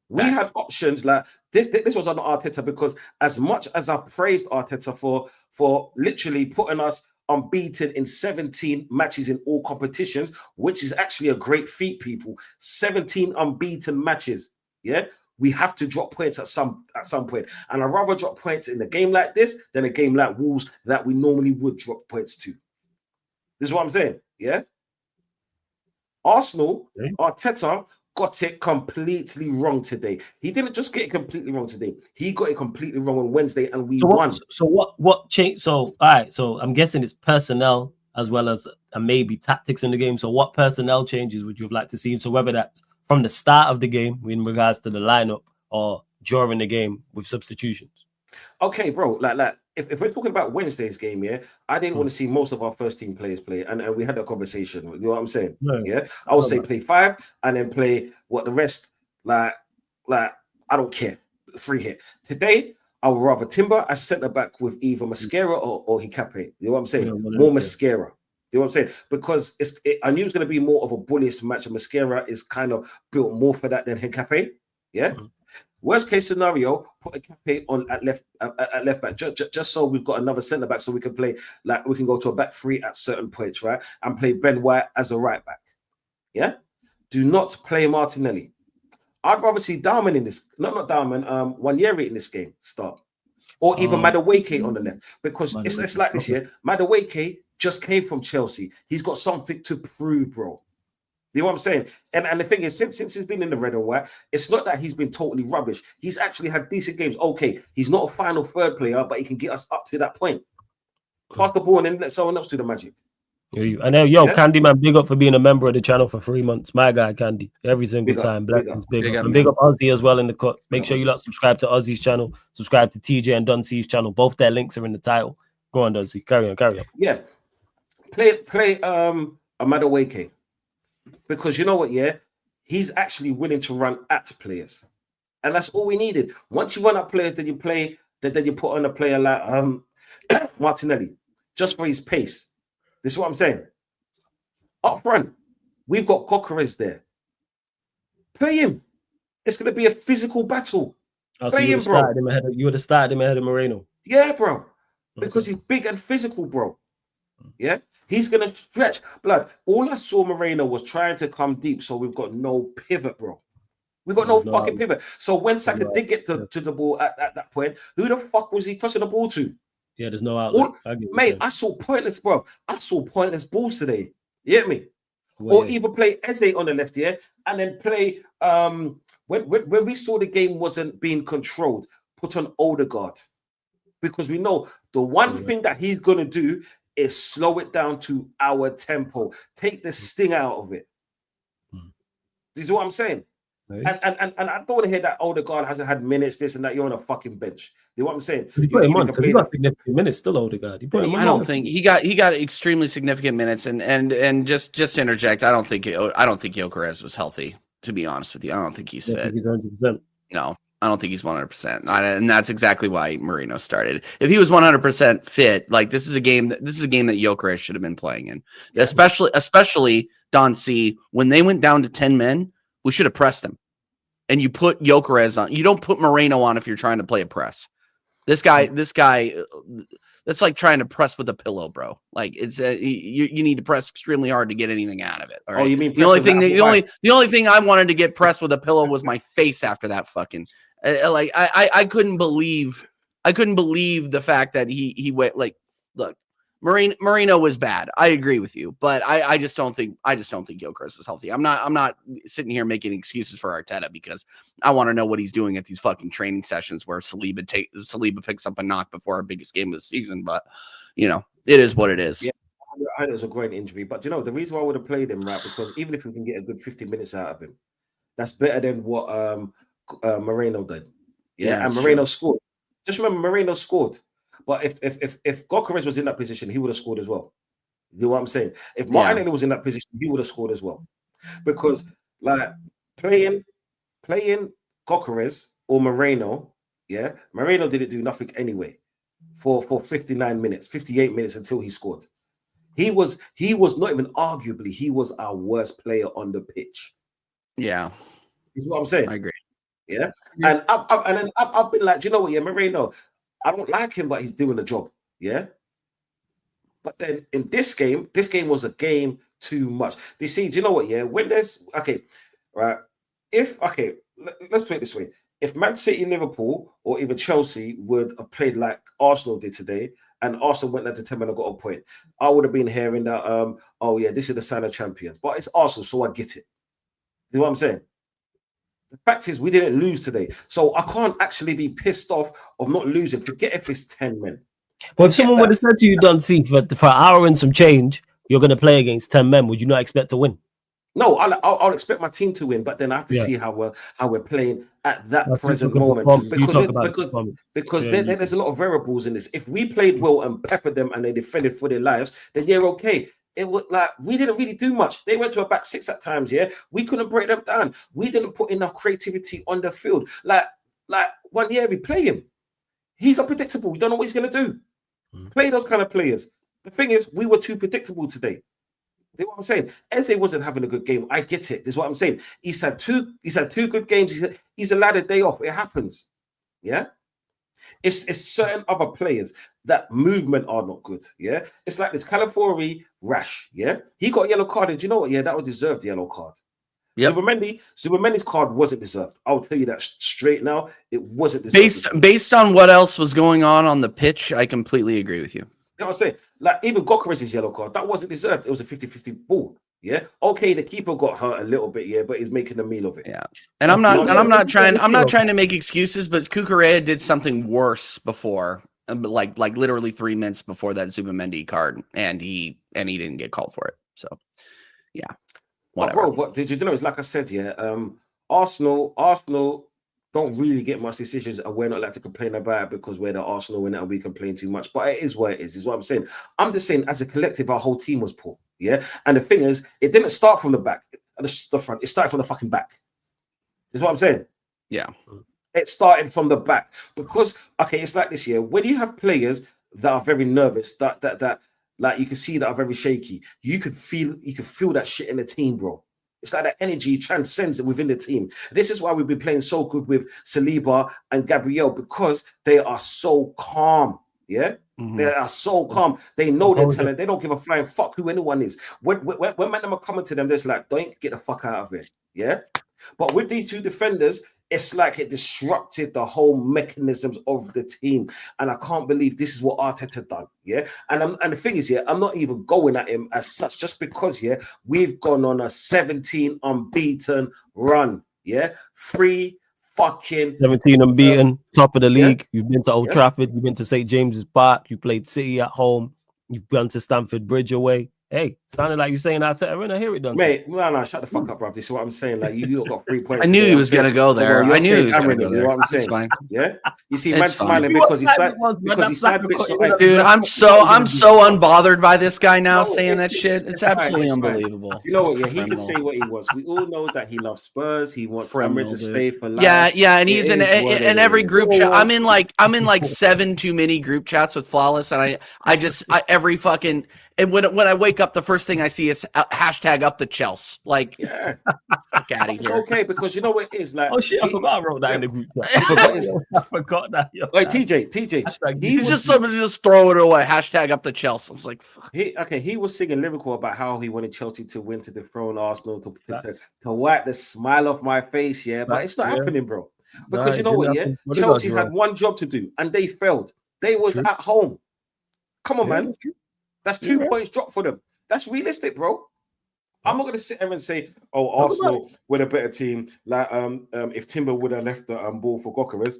S6: We had options like this. This was on Arteta, because as much as I praised Arteta for literally putting us unbeaten in 17 matches in all competitions, which is actually a great feat, people. 17 unbeaten matches. Yeah. We have to drop points at some point. And I'd rather drop points in a game like this than a game like Wolves that we normally would drop points to. This is what I'm saying. Yeah. Arsenal, Arteta got it completely wrong today. He didn't just get it completely wrong today. He got it completely wrong on Wednesday, and we won.
S4: So what changed? So all right. So I'm guessing it's personnel as well as maybe tactics in the game. So what personnel changes would you have liked to see? So whether that's from the start of the game in regards to the lineup or during the game with substitutions.
S6: Okay, bro. Like if we're talking about Wednesday's game, yeah, I didn't want to see most of our first team players play, and we had that conversation. You know what I'm saying? Yeah, I would say play 5 and then play what the rest. Like I don't care. 3 here today. I would rather Timber as centre back with either Mascara or Hikape. You know what I'm saying? More Mascara. You know what I'm saying? Because I knew it was going to be more of a bullish match, and Mascara is kind of built more for that than Hikape. Yeah. Mm-hmm. Worst case scenario, put Hikape on at left back, just so we've got another centre back, so we can play like we can go to a back 3 at certain points, right? And play Ben White as a right back. Yeah. Do not play Martinelli. I'd rather see Darman in this, not Darman, Nwaneri in this game start, or even Madueke on the left, because it's like this year. Madueke just came from Chelsea. He's got something to prove, bro. You know what I'm saying? And the thing is, since he's been in the red and white, it's not that he's been totally rubbish. He's actually had decent games. Okay, he's not a final third player, but he can get us up to that point. Pass the ball and then let someone else do the magic.
S4: I know, Candy man, big up for being a member of the channel for 3 months. My guy, Candy, every single time. Big up. And big up Ozzy as well in the cut. Make sure you lot subscribe to Ozzy's channel, subscribe to TJ and Dunsey's channel. Both their links are in the title. Go on, Dunsey. Carry on.
S6: Yeah. Play Madueke. Because you know what, yeah? He's actually willing to run at players. And that's all we needed. Once you run at players, then you put on a player like Martinelli, just for his pace. This is what I'm saying. Up front, we've got Coquerez there. Play him. It's going to be a physical battle. Play him, bro.
S4: You would have started him ahead of Moreno.
S6: Yeah, bro. Because he's big and physical, bro. Yeah, he's gonna stretch blood. All I saw Moreno was trying to come deep, so we've got no pivot, bro. We got no fucking pivot. So when Saka did get to the ball at that point, who the fuck was he crossing the ball to?
S4: Yeah, there's no outlet.
S6: Mate, I saw pointless, bro. I saw pointless balls today. You get me? Or either play Eze on the left, yeah, and then play when we saw the game wasn't being controlled, put on Odegaard. Because we know the one thing that he's gonna do is slow it down to our tempo. Take the sting out of it. This is what I'm saying.
S4: Right.
S6: And I don't want to hear that Odegaard hasn't had minutes, this and that. You're on a fucking bench. You know what I'm saying?
S4: He put him on because he got significant minutes still, Odegaard. He put him on.
S5: I don't think he got extremely significant minutes, and just to interject, I don't think Gyökeres was healthy. To be honest with you, I don't think he's fit.
S4: He's 100%.
S5: No, I don't think he's 100%, and that's exactly why Marino started. If he was 100% fit, like this is a game that Gyökeres should have been playing in, especially Don C. When they went down to 10 men, we should have pressed him, and you put Gyökeres on. You don't put Moreno on if you're trying to play a press. This guy, that's like trying to press with a pillow, bro. Like it's you need to press extremely hard to get anything out of it. All right?
S6: Oh, you mean
S5: the only thing I wanted to get pressed with a pillow was my face after that fucking. Like I couldn't believe the fact that he went like, look, Marino was bad. I agree with you, but I just don't think Gyökeres is healthy. I'm not sitting here making excuses for Arteta because I want to know what he's doing at these fucking training sessions where Saliba picks up a knock before our biggest game of the season. But it is what it is.
S6: Yeah, I know it was a great injury, but the reason why I would have played him, right? Because even if we can get a good 50 minutes out of him, that's better than what Moreno did. Yeah, and Moreno scored. Just remember, Moreno scored. But if Gyökeres was in that position, he would have scored as well. You know what I'm saying? If Martinelli was in that position, he would have scored as well. Because like playing Gyökeres or Moreno, yeah, Moreno didn't do nothing anyway for 59 minutes, 58 minutes until he scored. He was not even arguably, he was our worst player on the pitch.
S5: Yeah.
S6: You know what I'm saying?
S5: I agree.
S6: Yeah. And I've been like, do you know what? Yeah, Moreno, I don't like him, but he's doing the job. Yeah. But then in this game was a game too much. Do you know what? Yeah. When there's right. Let's put it this way. If Man City, Liverpool, or even Chelsea would have played like Arsenal did today, and Arsenal went down to 10 men and got a point, I would have been hearing that, this is the sign of champions. But it's Arsenal, so I get it. You know what I'm saying? The fact is, we didn't lose today. So I can't actually be pissed off of not losing. Forget if it's 10 men.
S4: Well, if someone would have said to you, Don C, for an hour and some change, you're going to play against 10 men, would you not expect to win?
S6: No, I'll expect my team to win, but then I have to see how we're playing at that present moment. Because there's a lot of variables in this. If we played well and peppered them and they defended for their lives, then you're okay. It was like we didn't really do much. They went to a back six at times, yeah. We couldn't break them down. We didn't put enough creativity on the field. Like 1 year we play him. He's unpredictable. We don't know what he's gonna do. Play those kind of players. The thing is, we were too predictable today. You know what I'm saying? Eze wasn't having a good game. I get it. This is what I'm saying. He's had two good games. He's allowed a day off. It happens. Yeah. It's certain other players that movement are not good. Yeah. It's like this Calafiori rash. Yeah. He got a yellow card, and do you know what? Yeah, that was deserved yellow card. Yep. Zubimendi card wasn't deserved. I'll tell you that straight now. It wasn't deserved.
S5: Based on what else was going on the pitch, I completely agree with you.
S6: You know what I'm saying? Like even Gyökeres' yellow card, that wasn't deserved. It was a 50-50 ball. Yeah. Okay, the keeper got hurt a little bit, yeah, but he's making a meal of it.
S5: Yeah. And I'm not trying to make excuses, but Cucurella did something worse before, like literally 3 minutes before that Zubimendi card, and he didn't get called for it. So yeah. Whatever.
S6: Bro, what did you know? It's like I said, yeah. Arsenal don't really get much decisions, and we're not allowed to complain about it because we're the Arsenal winner and we complain too much. But it is what it is what I'm saying. I'm just saying, as a collective, our whole team was poor. Yeah. And the thing is, it didn't start from the back, the front. It started from the fucking back. Is what I'm saying. Yeah. It started from the back because it's like this year. When you have players that are very nervous, that like you can see that are very shaky, you could feel that shit in the team, bro. It's like that energy transcends within the team. This is why we've been playing so good with Saliba and Gabriel, because they are so calm. Yeah, they are so calm. They know their talent. They don't give a flying fuck who anyone is. When men are coming to them, they're just like, don't get the fuck out of it. Yeah, but with these two defenders, it's like it disrupted the whole mechanisms of the team. And I can't believe this is what Arteta done. Yeah. And the thing is, I'm not even going at him as such, just because, we've gone on a 17 unbeaten run. Yeah.
S4: 17 unbeaten, top of the league. You've been to Old Trafford. You've been to St. James's Park. You played City at home. You've gone to Stamford Bridge away. Hey, sounded like you're saying Arteta, and I hear it done.
S6: Mate, no, shut the fuck up, bro. This is what I'm saying. Like you got 3 points.
S5: I knew
S6: today.
S5: he was gonna go there. I knew he was gonna go there.
S6: You know what I'm
S5: It's
S6: saying?
S5: fine.
S6: Yeah. You see,
S5: It's
S6: man
S5: fine.
S6: smiling because he's sad. Because he's sad.
S5: Dude, I'm so unbothered by this guy now saying that shit. It's absolutely unbelievable.
S6: You know what? Yeah, he can say what he wants. We all know that he loves Spurs. He wants Emirates to stay for life.
S5: Yeah, and he's in every group chat. I'm in like 7 too many group chats with Flawless, and I every fucking, and when I wake up, the first thing I see is hashtag up the Chelsea. Like,
S6: yeah,
S5: fuck out of here.
S6: It's okay because you know what it is like.
S4: Oh shit! I forgot I wrote that in the group chat. I forgot that.
S6: Wait, TJ,
S5: he's just throw it away. Hashtag up the Chelsea. I was like, fuck.
S6: He was singing lyrical about how he wanted Chelsea to win, to dethrone Arsenal, to wipe the smile off my face. Yeah, but it's not happening, bro. Because you know what? Yeah, Chelsea had one job to do and they failed. They was at home. Come on, man. That's 2 points dropped for them. That's realistic, bro. I'm not gonna sit there and say, "Oh, Arsenal were a better team." Like, if Timber would have left the ball for Gyökeres,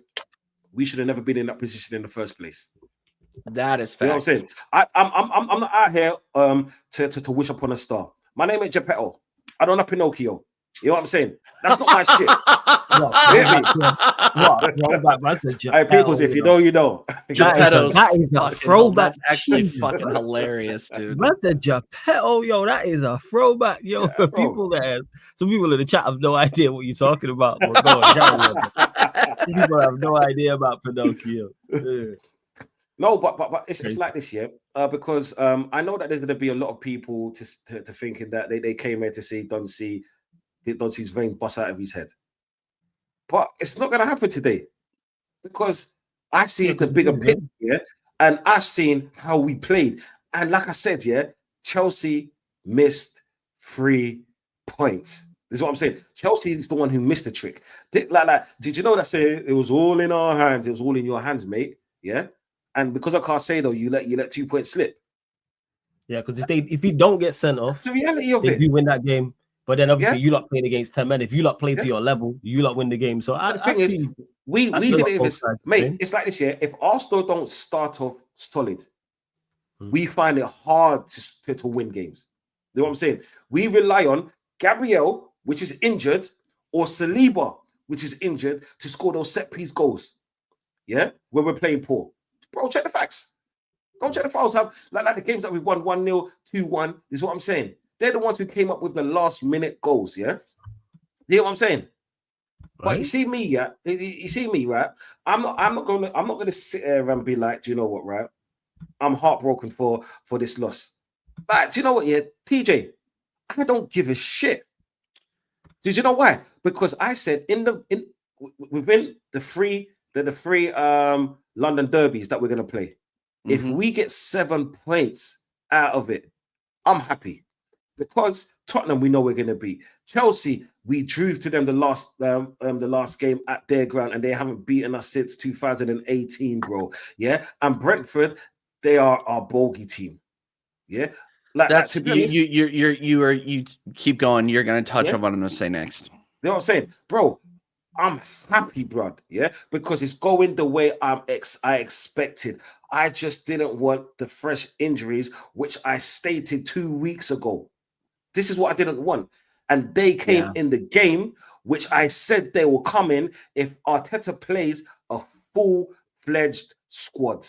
S6: we should have never been in that position in the first place.
S5: That is fact.
S6: You know what I'm saying? I'm not out here to wish upon a star. My name ain't Geppetto. I don't have Pinocchio. You know what I'm saying? That's not my shit. Hey, people, if you know, you know.
S4: That is a throwback.
S5: That's actually fucking hilarious, dude.
S4: That's a Geppetto, yo. That is a throwback, yo.
S6: Yeah,
S4: For people some people in the chat have no idea what you're talking about. But go on, people have no idea about Pinocchio. Yeah.
S6: No, but it's like this, yeah. Because I know that there's going to be a lot of people to thinking that they came here to see Doncey's veins bust out of his head. But it's not going to happen today because I see the bigger picture, yeah, and I've seen how we played. And like I said, yeah, Chelsea missed 3 points. This is what I'm saying. Chelsea is the one who missed the trick. Did you know that it was all in our hands? It was all in your hands, mate. Yeah. And because of Caicedo, you let 2 points slip.
S4: Yeah, because if he don't get sent off,
S6: it's the reality of it.
S4: You win that game. But then obviously you lot playing against 10 men. If you lot play to your level, you lot win the game. So
S6: we didn't even, mate. It's like this, yeah. If Arsenal don't start off solid, we find it hard to win games. You know what I'm saying? We rely on Gabriel, which is injured, or Saliba, which is injured, to score those set piece goals. Yeah, when we're playing poor. Bro, check the facts. Go check the files. Like the games that we've won 1-0, 2-1. This is what I'm saying. They're the ones who came up with the last minute goals, yeah? You know what I'm saying? Right. But you see me, yeah. You see me, right? I'm not gonna sit there and be like, do you know what, right? I'm heartbroken for this loss. But do you know what, yeah, TJ? I don't give a shit. Did you know why? Because I said within the three London derbies that we're gonna play, if we get 7 points out of it, I'm happy. Because Tottenham, we know we're going to beat. Chelsea, we drew to them the last game at their ground, and they haven't beaten us since 2018, bro. Yeah, and Brentford, they are our bogey team. Yeah,
S5: that's to be honest, you keep going. You're going to touch on what I'm going to say next.
S6: You know what I'm saying, bro? I'm happy, bro. Yeah, because it's going the way I expected. I just didn't want the fresh injuries, which I stated 2 weeks ago. This is what I didn't want. And they came in the game, which I said they will come in if Arteta plays a full-fledged squad.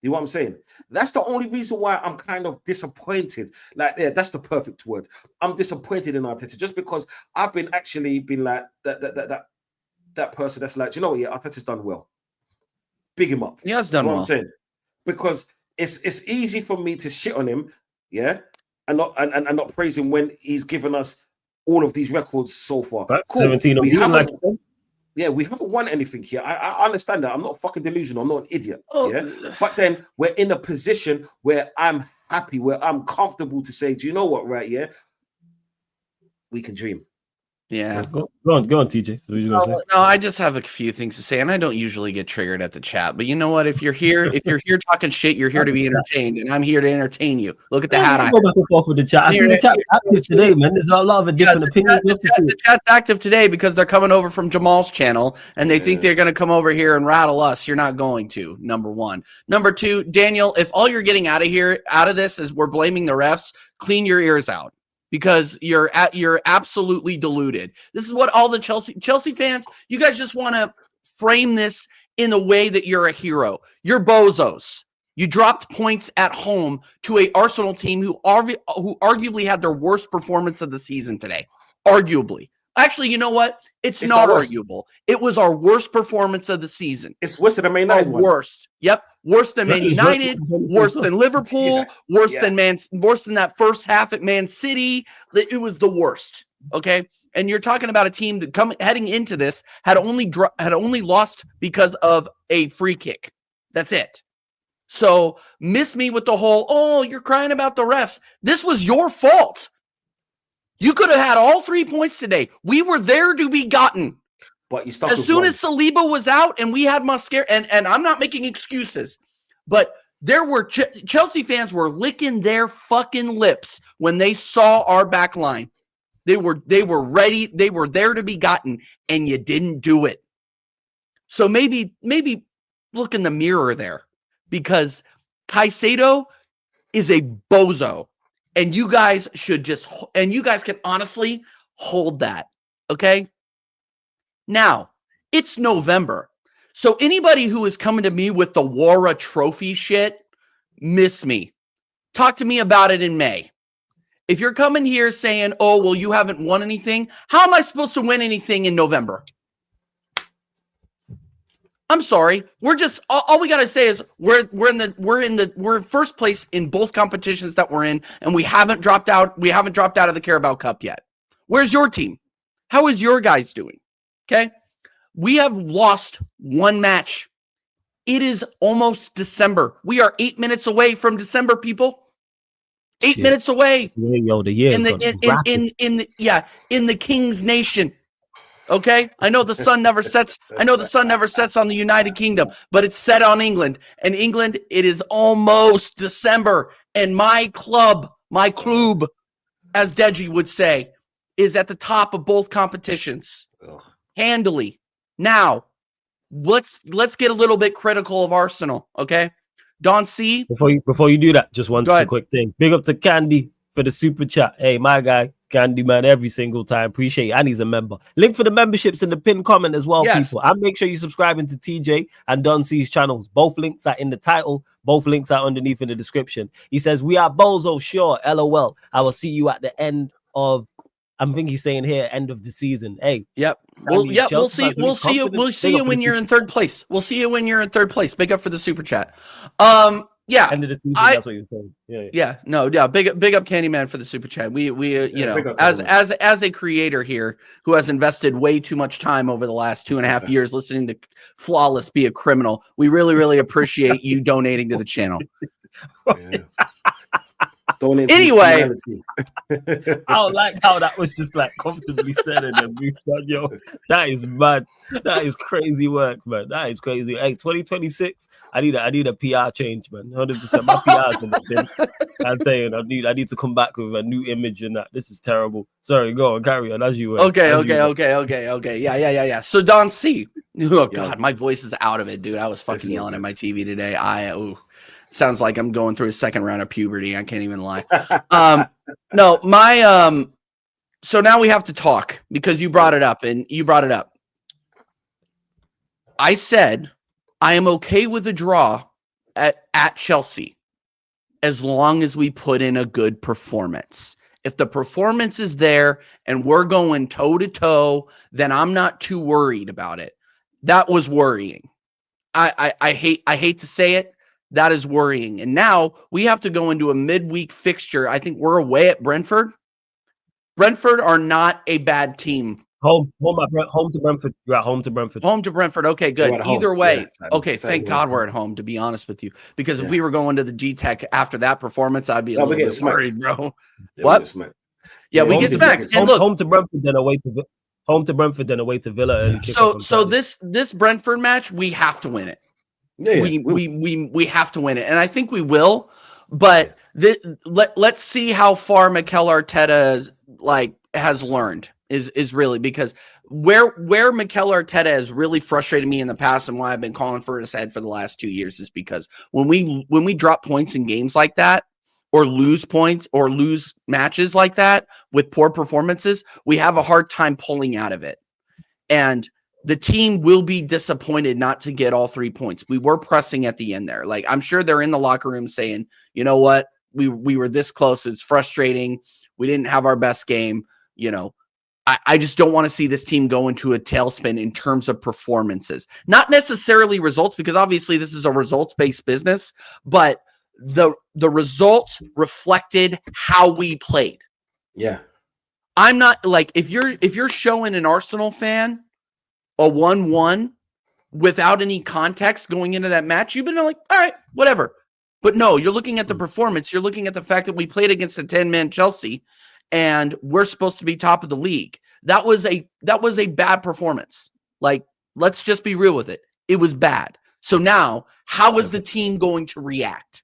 S6: You know what I'm saying? That's the only reason why I'm kind of disappointed. Like, yeah, that's the perfect word. I'm disappointed in Arteta just because I've been like that person that's like, you know what? Yeah, Arteta's done well. Big him up.
S5: He has done well.
S6: I'm saying, because it's easy for me to shit on him, yeah, and not praise him when he's given us all of these records so far.
S4: Cool. 17
S6: we haven't won anything here. I understand that. I'm not fucking delusional. I'm not an idiot. Yeah, but then we're in a position where I'm happy, where I'm comfortable to say, do you know what? Right? Yeah, we can dream.
S5: Yeah.
S4: Go on, TJ. What are you gonna say?
S5: No, I just have a few things to say, and I don't usually get triggered at the chat. But you know what? If you're here talking shit, you're here to be entertained, and I'm here to entertain you. Look at the hat I
S4: Go back and forth with the chat. I see the chat active today, man. There's a lot of different opinions.
S5: The chat's active today because they're coming over from Jamal's channel, and they think they're going to come over here and rattle us. You're not going to. Number one. Number two, Daniel. If all you're getting out of this is we're blaming the refs, clean your ears out. Because you're absolutely deluded. This is what all the Chelsea fans, you guys just want to frame this in the way that you're a hero. You're bozos. You dropped points at home to a Arsenal team who arguably had their worst performance of the season today. Arguably. Actually, you know what? It's not arguable. It was our worst performance of the season.
S6: It's worse than Man United.
S5: Worst. Yep. Worse than Man United, worse than Liverpool, worse than that first half at Man City. It was the worst. Okay. And you're talking about a team that heading into this had only lost because of a free kick. That's it. So miss me with the whole, oh, you're crying about the refs. This was your fault. You could have had all 3 points today. We were there to be gotten.
S6: But you stuck
S5: as soon as Saliba was out and we had Mascara, and I'm not making excuses, but there were Chelsea fans were licking their fucking lips when they saw our back line. They were ready. They were there to be gotten, and you didn't do it. So maybe look in the mirror there, because Caicedo is a bozo, and you guys can honestly hold that. Okay. Now, it's November. So anybody who is coming to me with the Wara trophy shit, miss me. Talk to me about it in May. If you're coming here saying, oh, well, you haven't won anything, how am I supposed to win anything in November? I'm sorry. We're just all we gotta say is we're first place in both competitions that we're in, and we haven't dropped out. We haven't dropped out of the Carabao Cup yet. Where's your team? How is your guys doing? Okay. We have lost one match. It is almost December. We are 8 minutes away from December, people. 8 minutes away.
S4: Yo, the year
S5: in the King's Nation. Okay? I know the sun never sets. I know the sun never sets on the United Kingdom, but it's set on England. And England, it is almost December. And my club, as Deji would say, is at the top of both competitions. Handily. Now, let's get a little bit critical of Arsenal, okay? Don C.
S4: Before you do that, just one quick thing. Big up to Candy for the super chat. Hey, my guy, Candy man, every single time. Appreciate it. And he's a member. Link for the memberships in the pinned comment as well, people. And make sure you subscribing to TJ and Don C's channels. Both links are in the title. Both links are underneath in the description. He says, we are bozo, sure. LOL. I will see you at the end of I think he's saying here, end of the season. Hey,
S5: yep. We'll see you when you're in third place. We'll see you when you're in third place. Big up for the super chat. Yeah.
S4: End of the season. That's what you're saying.
S5: Yeah. Big up, Candyman for the super chat. We as a creator here who has invested way too much time over the last 2.5 years listening to Flawless be a criminal, we really, really appreciate you donating to the channel. Anyway,
S4: I don't like how that was just like comfortably said and then moved on. Yo, that is mad. That is crazy work, man. That is crazy. Hey, 2026. I need a PR change, man. 100%. My PR's in the bin. I'm saying I need to come back with a new image and that. This is terrible. Sorry, go on, carry on as you were.
S5: Okay. Yeah. So Don C. Oh God, my voice is out of it, dude. I was fucking yelling at my TV today. Sounds like I'm going through a second round of puberty. I can't even lie. So now we have to talk because you brought it up. I said I am okay with a draw at Chelsea as long as we put in a good performance. If the performance is there and we're going toe to toe, then I'm not too worried about it. That was worrying. I hate to say it. That is worrying. And now we have to go into a midweek fixture. I think we're away at Brentford. Brentford are not a bad team.
S4: Home to Brentford. You're at home to Brentford.
S5: Home to Brentford. Okay, good. Either way. Yes, okay, thank God we're at home, to be honest with you. Because if we were going to the G-Tech after that performance, I'd be a little bit worried, bro. What? Yeah, we get smacked.
S4: And look, home to Brentford, then away to home to Brentford, then away to Villa. Early kickoff.
S5: So this Brentford match, we have to win it.
S6: Yeah,
S5: We have to win it, and I think we will. But let's see how far Mikel Arteta has learned is really, because where Mikel Arteta has really frustrated me in the past, and why I've been calling for his head for the last 2 years, is because when we drop points in games like that, or lose points or lose matches like that with poor performances, we have a hard time pulling out of it. And the team will be disappointed not to get all 3 points. We were pressing at the end there. Like, I'm sure they're in the locker room saying, you know what, we were this close. It's frustrating. We didn't have our best game. You know, I just don't want to see this team go into a tailspin in terms of performances. Not necessarily results, because obviously this is a results-based business, but the results reflected how we played.
S6: Yeah.
S5: I'm not like, if you're showing an Arsenal fan a 1-1 without any context going into that match, you've been like, all right, whatever. But no, you're looking at the performance. You're looking at the fact that we played against a 10-man Chelsea and we're supposed to be top of the league. That was a bad performance. Like, let's just be real with it. It was bad. So now, how is the team going to react?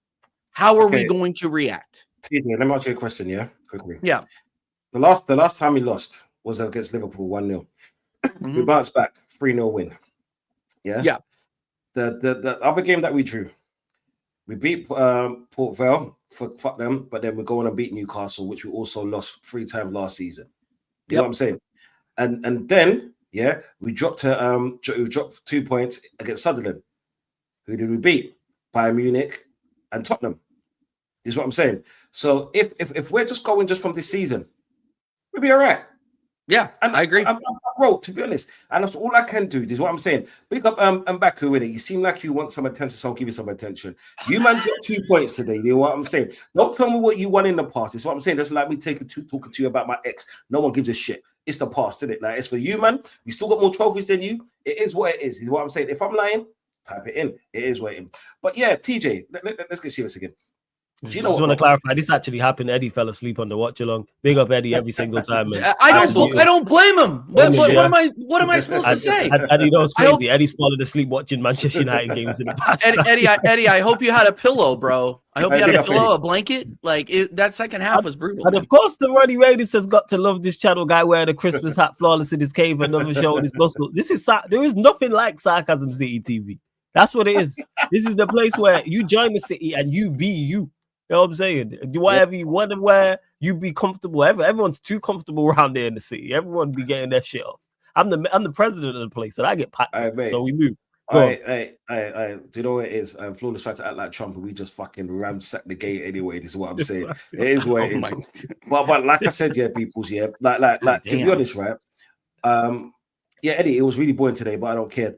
S5: How are we going to react?
S6: Let me ask you a question, yeah? Quickly.
S5: Yeah.
S6: The last time we lost was against Liverpool 1-0. Mm-hmm. We bounced back 3-0 win. Yeah.
S5: Yeah.
S6: The other game that we drew, we beat Port Vale, fuck them, but then we're going and beat Newcastle, which we also lost 3 times last season. You know what I'm saying? And then we dropped 2 points against Sunderland. Who did we beat? Bayern Munich and Tottenham. Is what I'm saying. So if we're just going from this season, we'll be all right.
S5: Yeah, and I agree.
S6: Bro, to be honest, and that's all I can do. This is what I'm saying. Pick up Mbaku with it. You seem like you want some attention, so I'll give you some attention. You man dropped 2 points today. You know what I'm saying? Don't tell me what you won in the past. It's what I'm saying. That's like me talking to you about my ex. No one gives a shit. It's the past, isn't it? Like, it's for you, man. We still got more trophies than you. It is what it is. You know what I'm saying? If I'm lying, type it in. It is what it is. But yeah, TJ, let's get serious again.
S4: Do you know just want to clarify? This actually happened. Eddie fell asleep on the watch along. Big up Eddie every single time. Man.
S5: I don't blame him. What am I supposed to say?
S4: Eddie knows crazy. Eddie's fallen asleep watching Manchester United games in the past.
S5: Eddie, I hope you had a pillow, bro. I hope you had a pillow, a blanket. Like, that second half was brutal.
S4: And of course, the Ronnie Raiders has got to love this channel guy wearing a Christmas hat, flawless in his cave, and never showing his muscle. There is nothing like Sarcasm City TV. That's what it is. This is the place where you join the city and you be you. You know what I'm saying? Do whatever you want to wear. You be comfortable. Everyone's too comfortable around there in the city. Everyone be getting their shit off. I'm the president of the place, and I get packed. So we move.
S6: Do you know what it is? Flawless tried to act like Trump, and we just fucking ransack the gate anyway. This is what I'm saying. It is what it is. But like I said, peoples, like to be honest, right? Eddie, it was really boring today, but I don't care.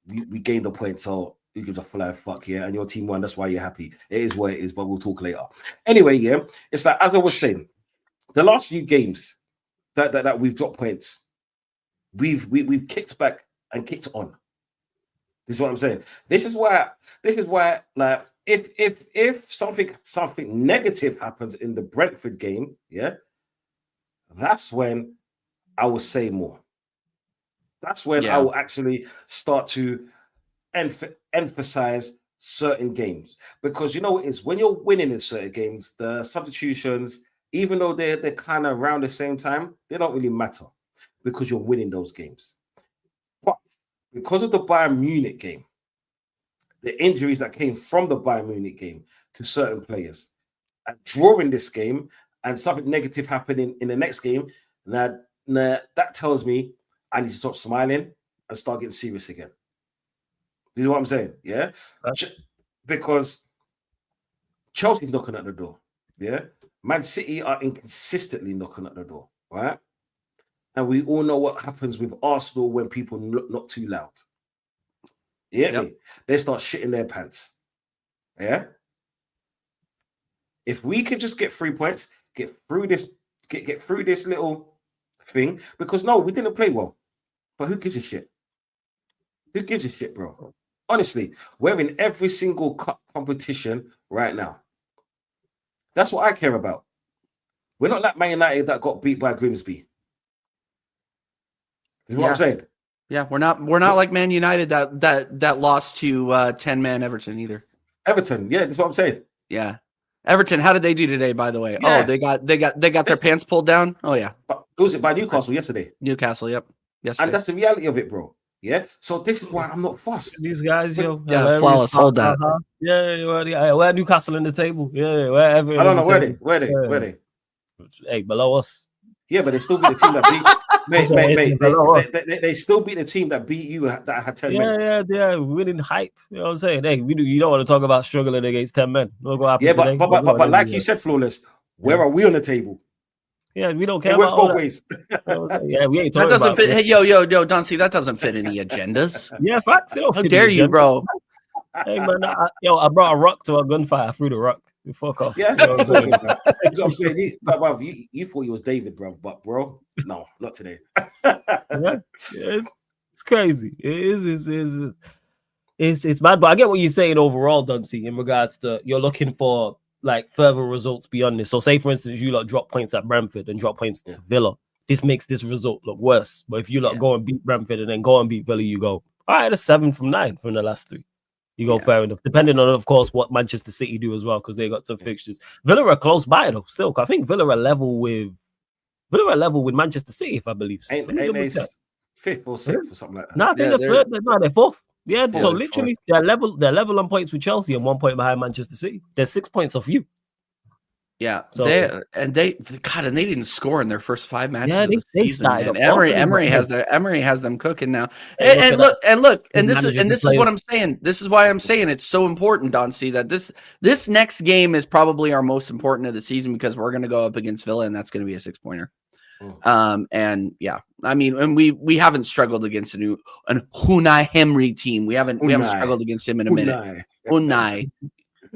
S6: We gained the point, so who gives a flying fuck, yeah? And your team won, that's why you're happy. It is what it is, but we'll talk later. Anyway, it's like, as I was saying, the last few games that we've dropped points, we've kicked back and kicked on. This is what I'm saying. This is why, like, if something negative happens in the Brentford game, that's when I will say more. That's when I will actually start to emphasize certain games, because you know what it is, when you're winning in certain games, the substitutions, even though they're kind of around the same time, they don't really matter because you're winning those games. But because of the Bayern Munich game, the injuries that came from the Bayern Munich game to certain players, and drawing this game and something negative happening in the next game, that tells me I need to stop smiling and start getting serious again. Do you know what I'm saying? Yeah. Because Chelsea's knocking at the door. Yeah. Man City are inconsistently knocking at the door. Right. And we all know what happens with Arsenal when people not too loud. Yeah. They start shitting their pants. Yeah. If we could just get 3 points, get through this little thing, because no, we didn't play well. But who gives a shit? Who gives a shit, bro? Honestly, we're in every single cup competition right now. That's what I care about. We're not like Man United that got beat by Grimsby. Is what I'm saying.
S5: Yeah, we're not like Man United that lost to 10-man Everton either.
S6: Everton, yeah, that's what I'm saying.
S5: Yeah. Everton, how did they do today, by the way?
S6: Yeah.
S5: Oh, they got their pants pulled down. Oh yeah.
S6: But was it by Newcastle yesterday?
S5: Newcastle, yep. Yesterday.
S6: And that's the reality of it, bro. Yeah. So this is why I'm not fussed.
S4: These guys, yo.
S5: Yeah, flawless. Hold that.
S4: Yeah, we're Newcastle in the table. Yeah, wherever.
S6: I don't know where they.
S4: Hey, below us.
S6: Yeah, but they still beat the team that beat. mate. They still beat the team that beat you that had 10 men.
S4: Yeah. Winning hype. You know what I'm saying? Hey, you don't want to talk about struggling against 10 men. Look what happened today.
S6: But like you said, Flawless, where are we on the table?
S4: Yeah, we don't care.
S6: It works both ways.
S4: Yeah, we ain't talking
S5: that doesn't
S4: about
S5: fit. Hey, yo, Don C, that doesn't fit any agendas.
S4: Yeah, facts.
S5: How dare you, bro?
S4: Hey, man, I brought a rock to a gunfire. I threw the rock. You fuck off.
S6: Yeah, you know what I'm saying? That's what I'm saying. You thought he was David, bro, but bro, no, not today.
S4: Yeah, it's crazy. It's mad, but I get what you're saying overall, Dunsey, in regards to you're looking for like further results beyond this. So, say for instance, you lot drop points at Brentford and drop points to Villa. This makes this result look worse. But if you lot go and beat Brentford and then go and beat Villa, you go, all right, that's 7 from 9 from the last 3. You go fair enough, depending on, of course, what Manchester City do as well, because they got some fixtures. Villa are close by though. Still, I think Villa are level with Manchester City, if I believe so.
S6: Ain't they 5th or 6th or something like that?
S4: No, I think they're 3rd. No, they're 4th. Yeah, so literally they're level on points with Chelsea and 1 point behind Manchester City. They're 6 points off you.
S5: Yeah, so they didn't score in their first 5 matches. Yeah,
S4: they started.
S5: Emery has them cooking now. And look, this is what I'm saying. This is why I'm saying it's so important, Don C, that this next game is probably our most important of the season because we're going to go up against Villa, and that's going to be a 6-pointer. And yeah, I mean, and we haven't struggled against an Unai Emery team. We haven't struggled against him in a minute. Unai.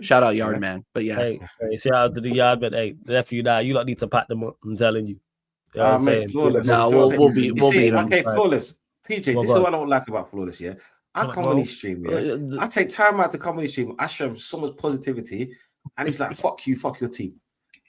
S5: Shout out Yardman, but yeah.
S4: Hey, shout out to the Yardman. Hey, the nephew now, you don't need to pat them up. I'm telling you. You know what I'm saying?
S6: Flawless.
S5: No, we'll be
S6: okay, Flawless. TJ, this is what I don't like about Flawless. Yeah, I come on his stream. Yeah, I take time out to come on his stream. I show him so much positivity, and he's like, "Fuck you, fuck your team,"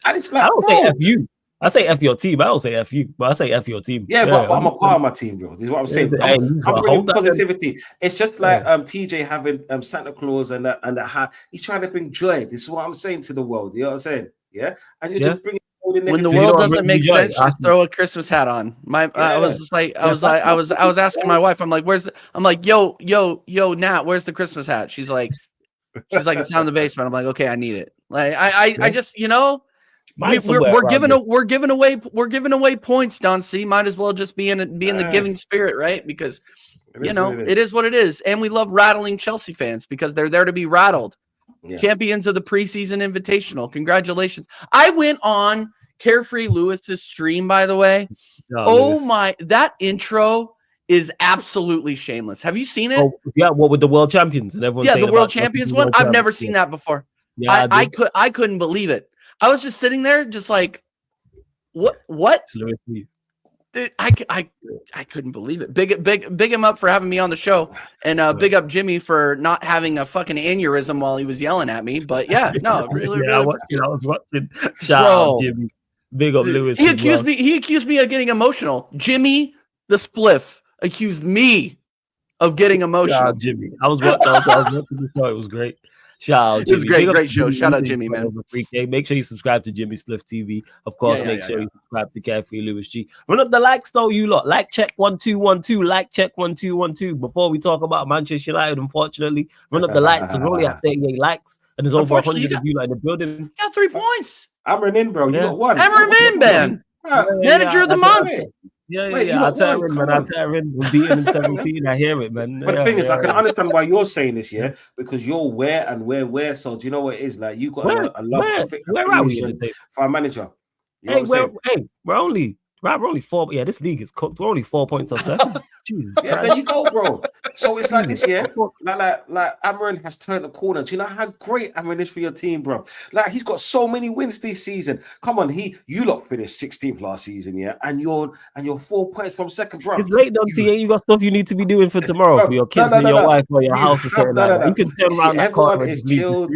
S6: and it's like,
S4: I don't say F you. I say F your team. I don't say F you, but I say F your team.
S6: Yeah, but I'm a part of my team, bro. This is what I'm saying. I'm bringing positivity. It's just like TJ having Santa Claus and the hat. He's trying to bring joy. This is what I'm saying to the world. You know what I'm saying? Yeah, and you're just bringing all the negativity.
S5: When the world doesn't make sense, just throw a Christmas hat on. I was asking my wife. I'm like, yo, Nat, where's the Christmas hat? She's like, it's down in the basement. I'm like, okay, I need it. Like, I just, you know. We're giving away points, Don C. Might as well just be in the giving spirit, right? Because it is what it is, and we love rattling Chelsea fans because they're there to be rattled. Yeah. Champions of the preseason invitational. Congratulations! I went on Carefree Lewis's stream, by the way. My, that intro is absolutely shameless. Have you seen it?
S4: Oh, yeah, what with the world champions and everyone?
S5: Yeah, the world champions one. I've never seen that before. Yeah, I couldn't believe it. I was just sitting there, just like, what? I couldn't believe it. Big him up for having me on the show, and big up Jimmy for not having a fucking aneurysm while he was yelling at me. But yeah, no, really.
S4: I was watching. Shout out Jimmy. Big up Lewis.
S5: He accused me of getting emotional. Jimmy the Spliff accused me of getting emotional.
S4: Shout out Jimmy. I was watching the show. It was great. Shout out Jimmy.
S5: It was great show. Shout out Jimmy, man.
S4: Make sure you subscribe to Jimmy Spliff TV. Of course, make sure you subscribe to Carefree Lewis G. Run up the likes though, you lot. Like check 1212. Like check 1212. Before we talk about Manchester United, unfortunately, run up the likes. We're only at 38 likes, and there's over 100 of you in the building.
S5: You got 3 points.
S6: I'm in, bro. You got 1.
S5: I'm in, man. Manager of the month.
S4: Yeah. I tell him, man. We're beating in 17. I hear it, man.
S6: But the thing is, I can understand why you're saying this, because you're where and where. So do you know what it is? Like you got a love for a manager.
S4: Hey, we're only 4. Yeah, this league is cooked. We're only 4 points off 7. Jesus
S6: yeah,
S4: Christ.
S6: there you go, bro. So it's like this, like Amarin has turned the corner. Do you know how great Amarin is for your team, bro? Like he's got so many wins this season. Come on, you lot finished 16th last season, and you're 4 points from second, bro.
S4: It's late, don't see. You got stuff you need to be doing for tomorrow for your kids and your wife or your house or something like that. You can turn around that corner and just leave.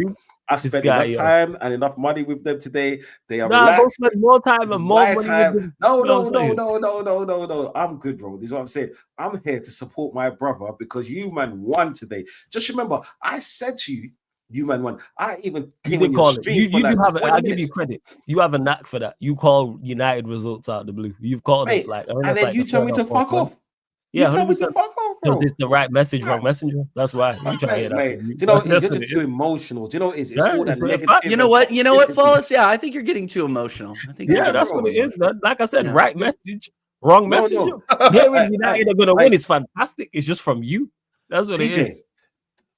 S6: I
S4: This
S6: spent
S4: guy,
S6: enough
S4: yo.
S6: time and enough money with them today. They are
S4: Nah, go
S6: relaxed.
S4: spend more time
S6: This
S4: and
S6: is
S4: more
S6: my
S4: money
S6: time.
S4: with them.
S6: No,
S4: You know
S6: no,
S4: what I'm
S6: no,
S4: saying?
S6: no, no, no, no, no. I'm good, bro. This is what I'm saying. I'm here to support my brother because you man won today. Just remember, I said to you, you man won. I even
S4: You
S6: came
S4: did
S6: on your
S4: call it.
S6: stream for
S4: You do
S6: like
S4: have it.
S6: 20
S4: I'll give you
S6: minutes.
S4: credit. You have a knack for that. You call United results out of the blue. You've called
S6: Mate,
S4: it like I mean,
S6: and
S4: that's
S6: then
S4: like
S6: you
S4: the
S6: tell
S4: third
S6: me
S4: or
S6: to
S4: fourth
S6: fuck
S4: one.
S6: off.
S4: Yeah,
S6: You tell me
S4: 100%.
S6: to fuck off,
S4: Because
S6: bro.
S4: it's the right message,
S6: Yeah.
S4: wrong messenger. That's why. You try to hear that.
S6: Mate,
S4: from you.
S6: do you know what it is?
S4: That's
S6: You're
S4: what
S6: just
S4: it
S6: too
S4: is.
S6: emotional. Do you know what it is? It's
S4: Yeah,
S6: all that
S4: it's a fact.
S6: negative.
S5: You know what? You know what,
S6: toxicity.
S5: Flawless? Yeah, I think you're getting too emotional. I think
S4: Yeah,
S5: you're
S4: that's
S6: bro.
S4: what it is, man. Like I said,
S5: Yeah.
S4: right message, wrong
S6: No,
S4: messenger.
S6: no.
S4: Hearing United are gonna
S6: Like,
S4: win is fantastic. It's just from you. That's what it
S6: TJ,
S4: is.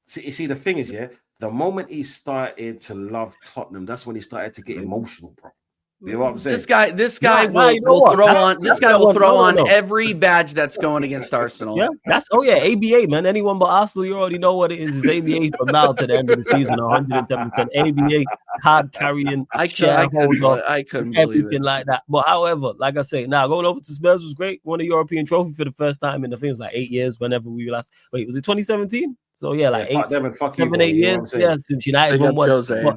S6: see, the thing is, yeah, the moment he started to love Tottenham, that's when he started to get emotional, bro. You know what I'm saying?
S5: This guy
S4: Nah, you know
S5: will
S4: what?
S5: throw
S4: That's-
S5: on. This
S4: that's
S5: guy
S4: the
S5: will
S4: one.
S5: throw
S4: No.
S5: on every badge that's going against Arsenal.
S4: Yeah, that's ABA, man. Anyone but Arsenal, you already know what it is. It's ABA from now to the end of the season, 110%. ABA, hard carrying,
S5: I
S4: shareholder,
S5: couldn't believe
S4: everything
S5: it.
S4: like that. But however, like I say, now going over to Spurs was great. Won a European trophy for the first time in the film, like 8 years. Whenever we last, wait, was it 2017? So yeah, like
S6: fuck them and fuck you,
S4: 7,
S6: bro.
S4: 8
S6: You know what I'm
S4: years.
S6: saying?
S4: Yeah, since United
S5: Big up
S4: won one.
S5: Jose.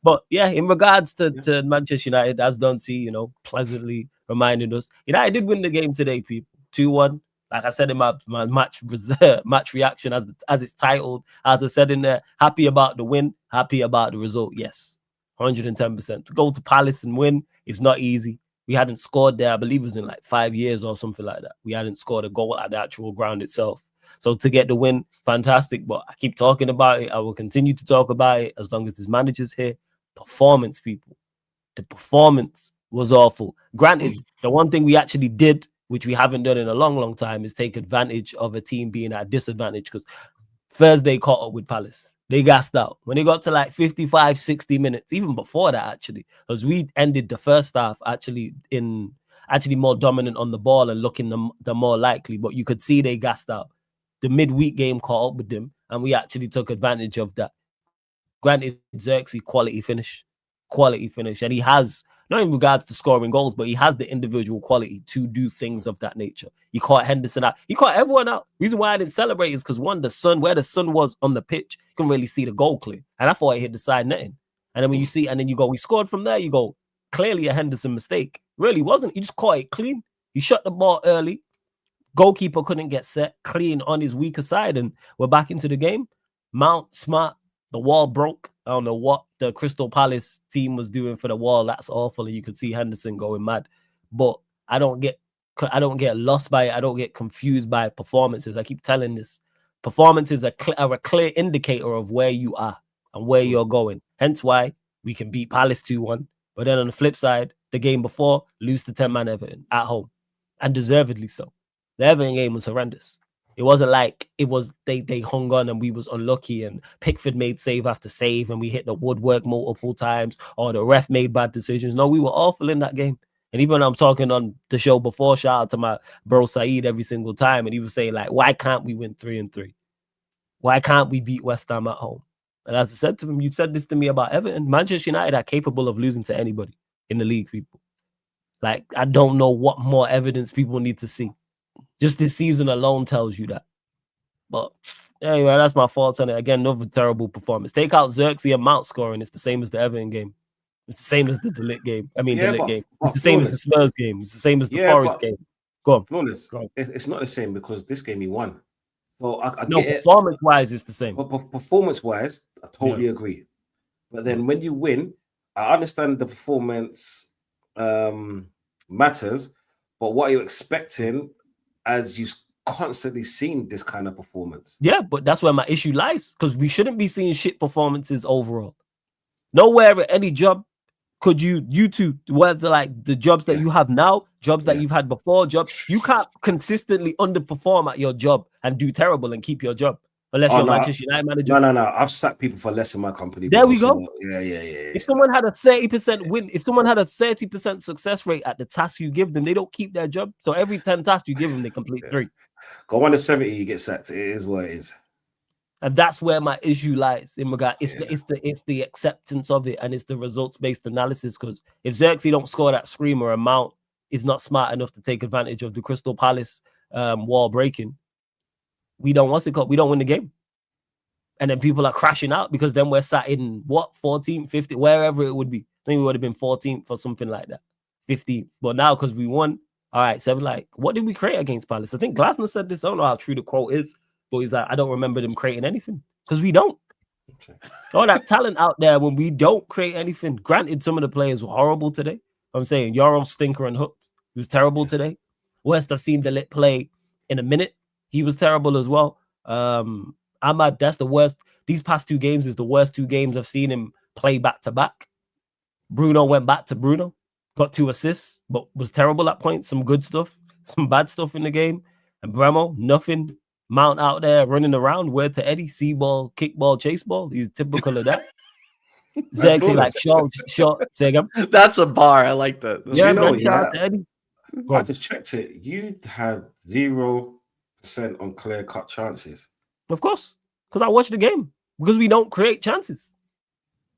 S4: But yeah, in regards to Manchester United, as Duncy, pleasantly reminded us, United did win the game today, people. 2-1. Like I said in my match reaction, as it's titled, as I said in there, happy about the win, happy about the result. Yes, 110%. To go to Palace and win is not easy. We hadn't scored there, I believe it was in like 5 years or something like that. We hadn't scored a goal at the actual ground itself. So to get the win, fantastic. But I keep talking about it. I will continue to talk about it as long as his manager's here. Performance, people. The performance was awful. Granted, the one thing we actually did, which we haven't done in a long, long time, is take advantage of a team being at a disadvantage, because Thursday caught up with Palace. They gassed out. When they got to like 55, 60 minutes, even before that, actually, because we ended the first half actually more dominant on the ball and looking the more likely, but you could see they gassed out. The midweek game caught up with them, and we actually took advantage of that. Granted, Xerxes quality finish, and he has, not in regards to scoring goals, but he has the individual quality to do things of that nature. He caught Henderson out. He caught everyone out. Reason why I didn't celebrate is because where the sun was on the pitch, you can really see the goal clear. And I thought it hit the side netting. And then when you see, and then you go, we scored from there, you go, clearly a Henderson mistake. Really wasn't. He just caught it clean. He shot the ball early. Goalkeeper couldn't get set clean on his weaker side, and we're back into the game. Mount, smart. The wall broke. I don't know what the Crystal Palace team was doing for the wall. That's awful. And you could see Henderson going mad. But I don't get lost by it. I don't get confused by performances. I keep telling this. Performances are a clear indicator of where you are and where you're going. Hence why we can beat Palace 2-1. But then on the flip side, the game before, lose to 10-man Everton at home. And deservedly so. The Everton game was horrendous. It wasn't like it was they hung on and we was unlucky and Pickford made save after save and we hit the woodwork multiple times or the ref made bad decisions. No, we were awful in that game. And even when I'm talking on the show before, shout out to my bro Saeed every single time, and he was saying, like, why can't we win 3-3? Why can't we beat West Ham at home? And as I said to him, you said this to me about Everton. Manchester United are capable of losing to anybody in the league, people. Like, I don't know what more evidence people need to see. Just this season alone tells you that. But anyway, that's my thoughts on it. Again, another terrible performance. Take out Xerxes and Mount scoring. It's the same as the Everton game. It's the same as the Delit game. I mean, Delit game. It's the same as the Spurs game. It's the same as the Forest game. Go on.
S6: Flawless. Go on. It's not the same because this game he won. So I
S4: no, performance-wise, it's the same.
S6: But performance-wise, I totally agree. But then when you win, I understand the performance matters, but what are you expecting as you constantly seen this kind of performance?
S4: Yeah, but that's where my issue lies, because we shouldn't be seeing shit performances overall. Nowhere at any job could you two, whether like the jobs that you have now, jobs that you've had before, jobs, you can't consistently underperform at your job and do terrible and keep your job. Unless you're Manchester United manager.
S6: No. I've sacked people for less in my company.
S4: There we go.
S6: Yeah.
S4: If someone had a 30% win, if someone had a 30% success rate at the task you give them, they don't keep their job. So every 10 tasks you give them, they complete 3.
S6: Go on to 70, you get sacked. It is what it is.
S4: And that's where my issue lies in regard. It's the acceptance of it, and it's the results-based analysis. Because if Xerxes don't score that screamer, Mount is not smart enough to take advantage of the Crystal Palace wall breaking, we don't win the game. And then people are crashing out because then we're sat in what 14th, 15th, wherever it would be. I think we would have been 14th or something like that, 15th. But now because we won, all right, so like, what did we create against Palace? I think Glasner said this. I don't know how true the quote is, but he's like, I don't remember them creating anything because we don't. Okay. All that talent out there when we don't create anything. Granted, some of the players were horrible today. I'm saying Euro, Stinker, and Hooked. He was terrible today. West, I've seen Delit play in a minute. He was terrible as well. Ahmad, that's the worst. These past 2 games is the worst 2 games I've seen him play back to back. Bruno went back to Bruno, got 2 assists, but was terrible at points. Some good stuff, some bad stuff in the game. And Bremo, nothing. Mount out there running around, word to Eddie, see ball, kick ball, chase ball. He's typical of that. Xerxes like short. Say again.
S5: That's a bar. I like that.
S6: Yeah, you know, Eddie. I just checked it. You had 0% on clear-cut chances.
S4: Of course, because I watched the game. Because we don't create chances.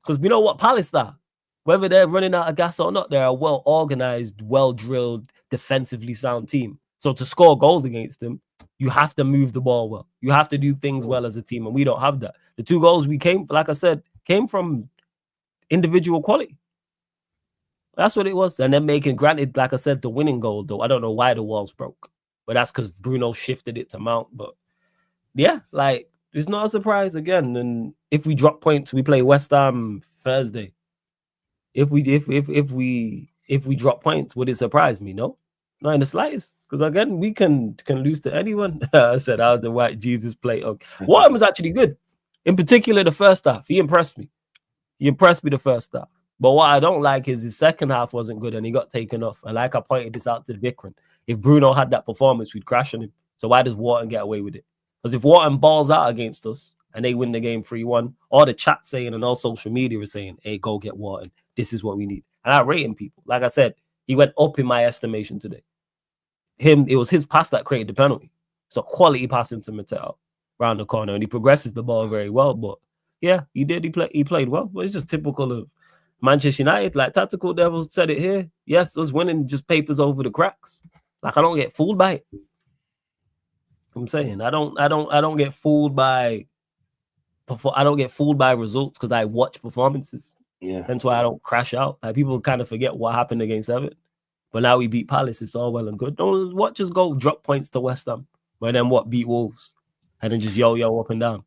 S4: Because we know what Palace are. Whether they're running out of gas or not, they're a well-organized, well-drilled, defensively sound team. So to score goals against them, you have to move the ball well. You have to do things well as a team, and we don't have that. The 2 goals we like I said, came from individual quality. That's what it was. And then granted, like I said, the winning goal, though, I don't know why the walls broke. But that's because Bruno shifted it to Mount. But yeah, like, it's not a surprise again. And if we drop points, we play West Ham Thursday. If we drop points, would it surprise me? No. Not in the slightest, because again, we can lose to anyone. I said, how the white Jesus play? Okay. Waterman was actually good. In particular, the first half. He impressed me. The first half. But what I don't like is his second half wasn't good and he got taken off. And like I pointed this out to Vikram, if Bruno had that performance, we'd crash on him. So why does Wharton get away with it? Because if Wharton balls out against us and they win the game 3-1, all the chat saying and all social media is saying, hey, go get Wharton. This is what we need. And I rate him, people. Like I said, he went up in my estimation today. It was his pass that created the penalty. So quality passing to Mateo around the corner, and he progresses the ball very well. But yeah, he did. He played well. But it's just typical of Manchester United. Like Tactical Devils said it here. Yes, us winning just papers over the cracks. Like I don't get fooled by it. I'm saying I don't get fooled by. I don't get fooled by results because I watch performances.
S6: Yeah,
S4: that's why I don't crash out. Like people kind of forget what happened against Everton. But now we beat Palace. It's all well and good. Don't watch us go drop points to West Ham. But then what? Beat Wolves. And then just yo up and down.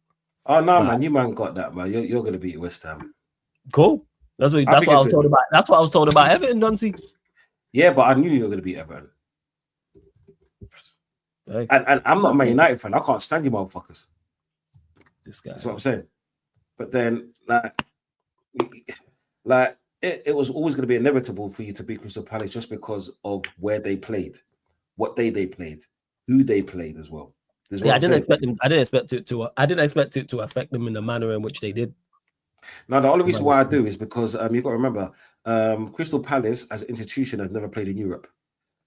S6: Oh, no, man. You man got that, man. You're going to beat West Ham.
S4: Cool. That's what I was told about. That's what I was told about Everton, Dunsey.
S6: Yeah, but I knew you were going to beat Everton. Hey. And I'm not a Man United fan. I can't stand you motherfuckers.
S4: This guy.
S6: That's what I'm saying. But then, it was always going to be inevitable for you to beat Crystal Palace just because of where they played, what day they played, who they played as well.
S4: Yeah, I didn't expect it to affect them in the manner in which they did.
S6: Now, the only reason why I do is because you've got to remember, Crystal Palace as an institution has never played in Europe.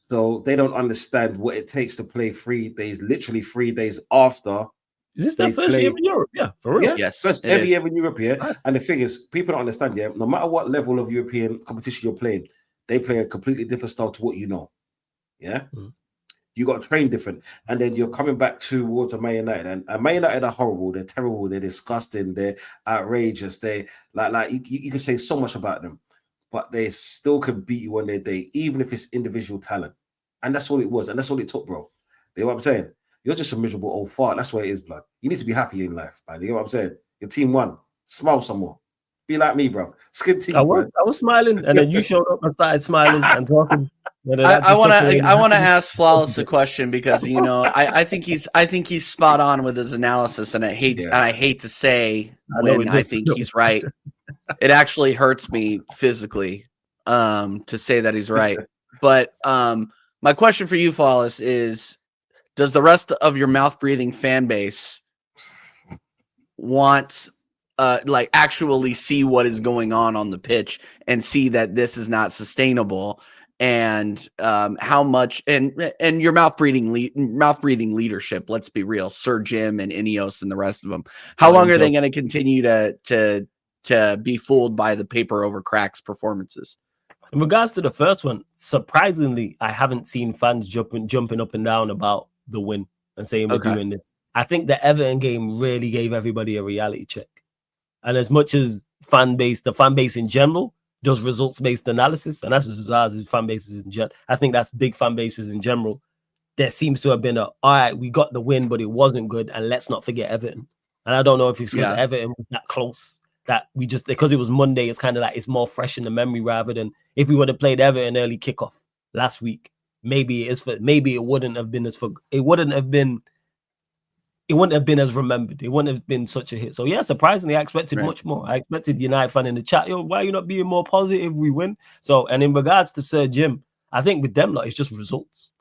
S6: So they don't understand what it takes to play 3 days, literally 3 days after.
S4: Is this their first year in Europe? Yeah, for real.
S6: Yeah, yes, first every year in Europe, yeah. Right. And the thing is, people don't understand, yeah, no matter what level of European competition you're playing, they play a completely different style to what you know. Yeah? Mm-hmm. You got to train different. And then you're coming back towards a Man United. And Man United are horrible, they're terrible, they're disgusting, they're outrageous, they you can say so much about them, but they still can beat you on their day, even if it's individual talent. And that's all it was, and that's all it took, bro. You know what I'm saying? You're just a miserable old fart. That's what it is, blood. You need to be happy in life, man. You know what I'm saying? Your team won. Smile some more. Be like me, bro. Skin team. I
S4: was smiling, and then you showed up and started smiling and talking.
S5: I want to ask Flawless a question because I think he's spot on with his analysis, and I hate to say when I think he's right. It actually hurts me physically to say that he's right. But my question for you, Flawless, is: does the rest of your mouth-breathing fan base want, actually see what is going on the pitch and see that this is not sustainable? And how much and your mouth-breathing leadership? Let's be real, Sir Jim and Ineos and the rest of them. How long are they going to continue to be fooled by the paper over cracks performances?
S4: In regards to the first one, surprisingly, I haven't seen fans jumping up and down about the win and saying we're doing this. I think the Everton game really gave everybody a reality check. And as much as the fan base in general does results-based analysis, and that's as ours as fan bases in general. I think that's big fan bases in general. There seems to have been all right, we got the win, but it wasn't good, and let's not forget Everton. And I don't know if it's because Everton was that close that we just, because it was Monday, it's kind of like it's more fresh in the memory rather than if we would have played Everton early kickoff last week. Maybe it wouldn't have been as remembered. It wouldn't have been such a hit. So yeah, surprisingly, I expected much more. I expected United fan in the chat, yo, why are you not being more positive? We win. So, and in regards to Sir Jim, I think with them, it's just results.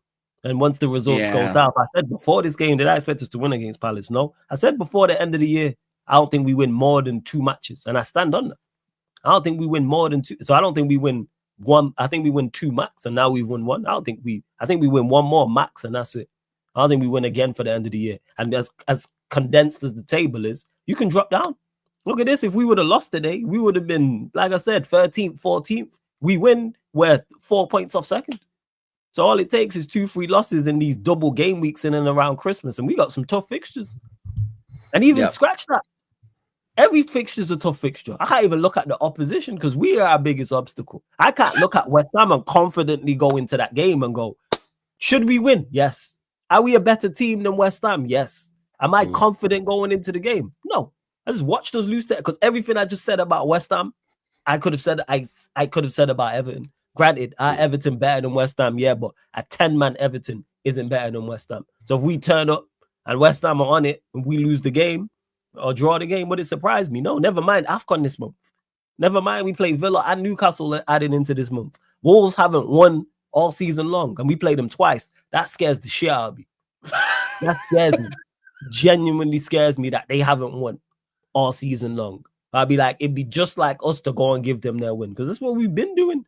S4: And once the results go south, I said before this game, did I expect us to win against Palace? No. I said before the end of the year, I don't think we win more than 2 matches. And I stand on that. I don't think we win more than 2. So I don't think we win 1. I think we win 2 max, and now we've won 1. I think we win 1 more max, and that's it. I don't think we win again for the end of the year. And as condensed as the table is, you can drop down. Look at this. If we would have lost today, we would have been, like I said, 13th, 14th. We win, we're 4 points off second. So all it takes is 2-3 losses in these double game weeks in and around Christmas. And we got some tough fixtures. And even scratch that. Every fixture is a tough fixture. I can't even look at the opposition because we are our biggest obstacle. I can't look at West Ham and confidently go into that game and go, should we win? Yes. Are we a better team than West Ham? Yes. Am I confident going into the game? No. I just watched us lose that because everything I just said about West Ham, I could have said about Everton. Granted, our Everton better than West Ham, yeah, but a 10-man Everton isn't better than West Ham. So if we turn up and West Ham are on it and we lose the game or draw the game, would it surprise me? No, never mind AFCON this month. Never mind we play Villa and Newcastle added into this month. Wolves haven't won all season long and we played them twice. That scares the shit out of me. That scares me. Genuinely scares me that they haven't won all season long. I'd be like, it'd be just like us to go and give them their win because that's what we've been doing.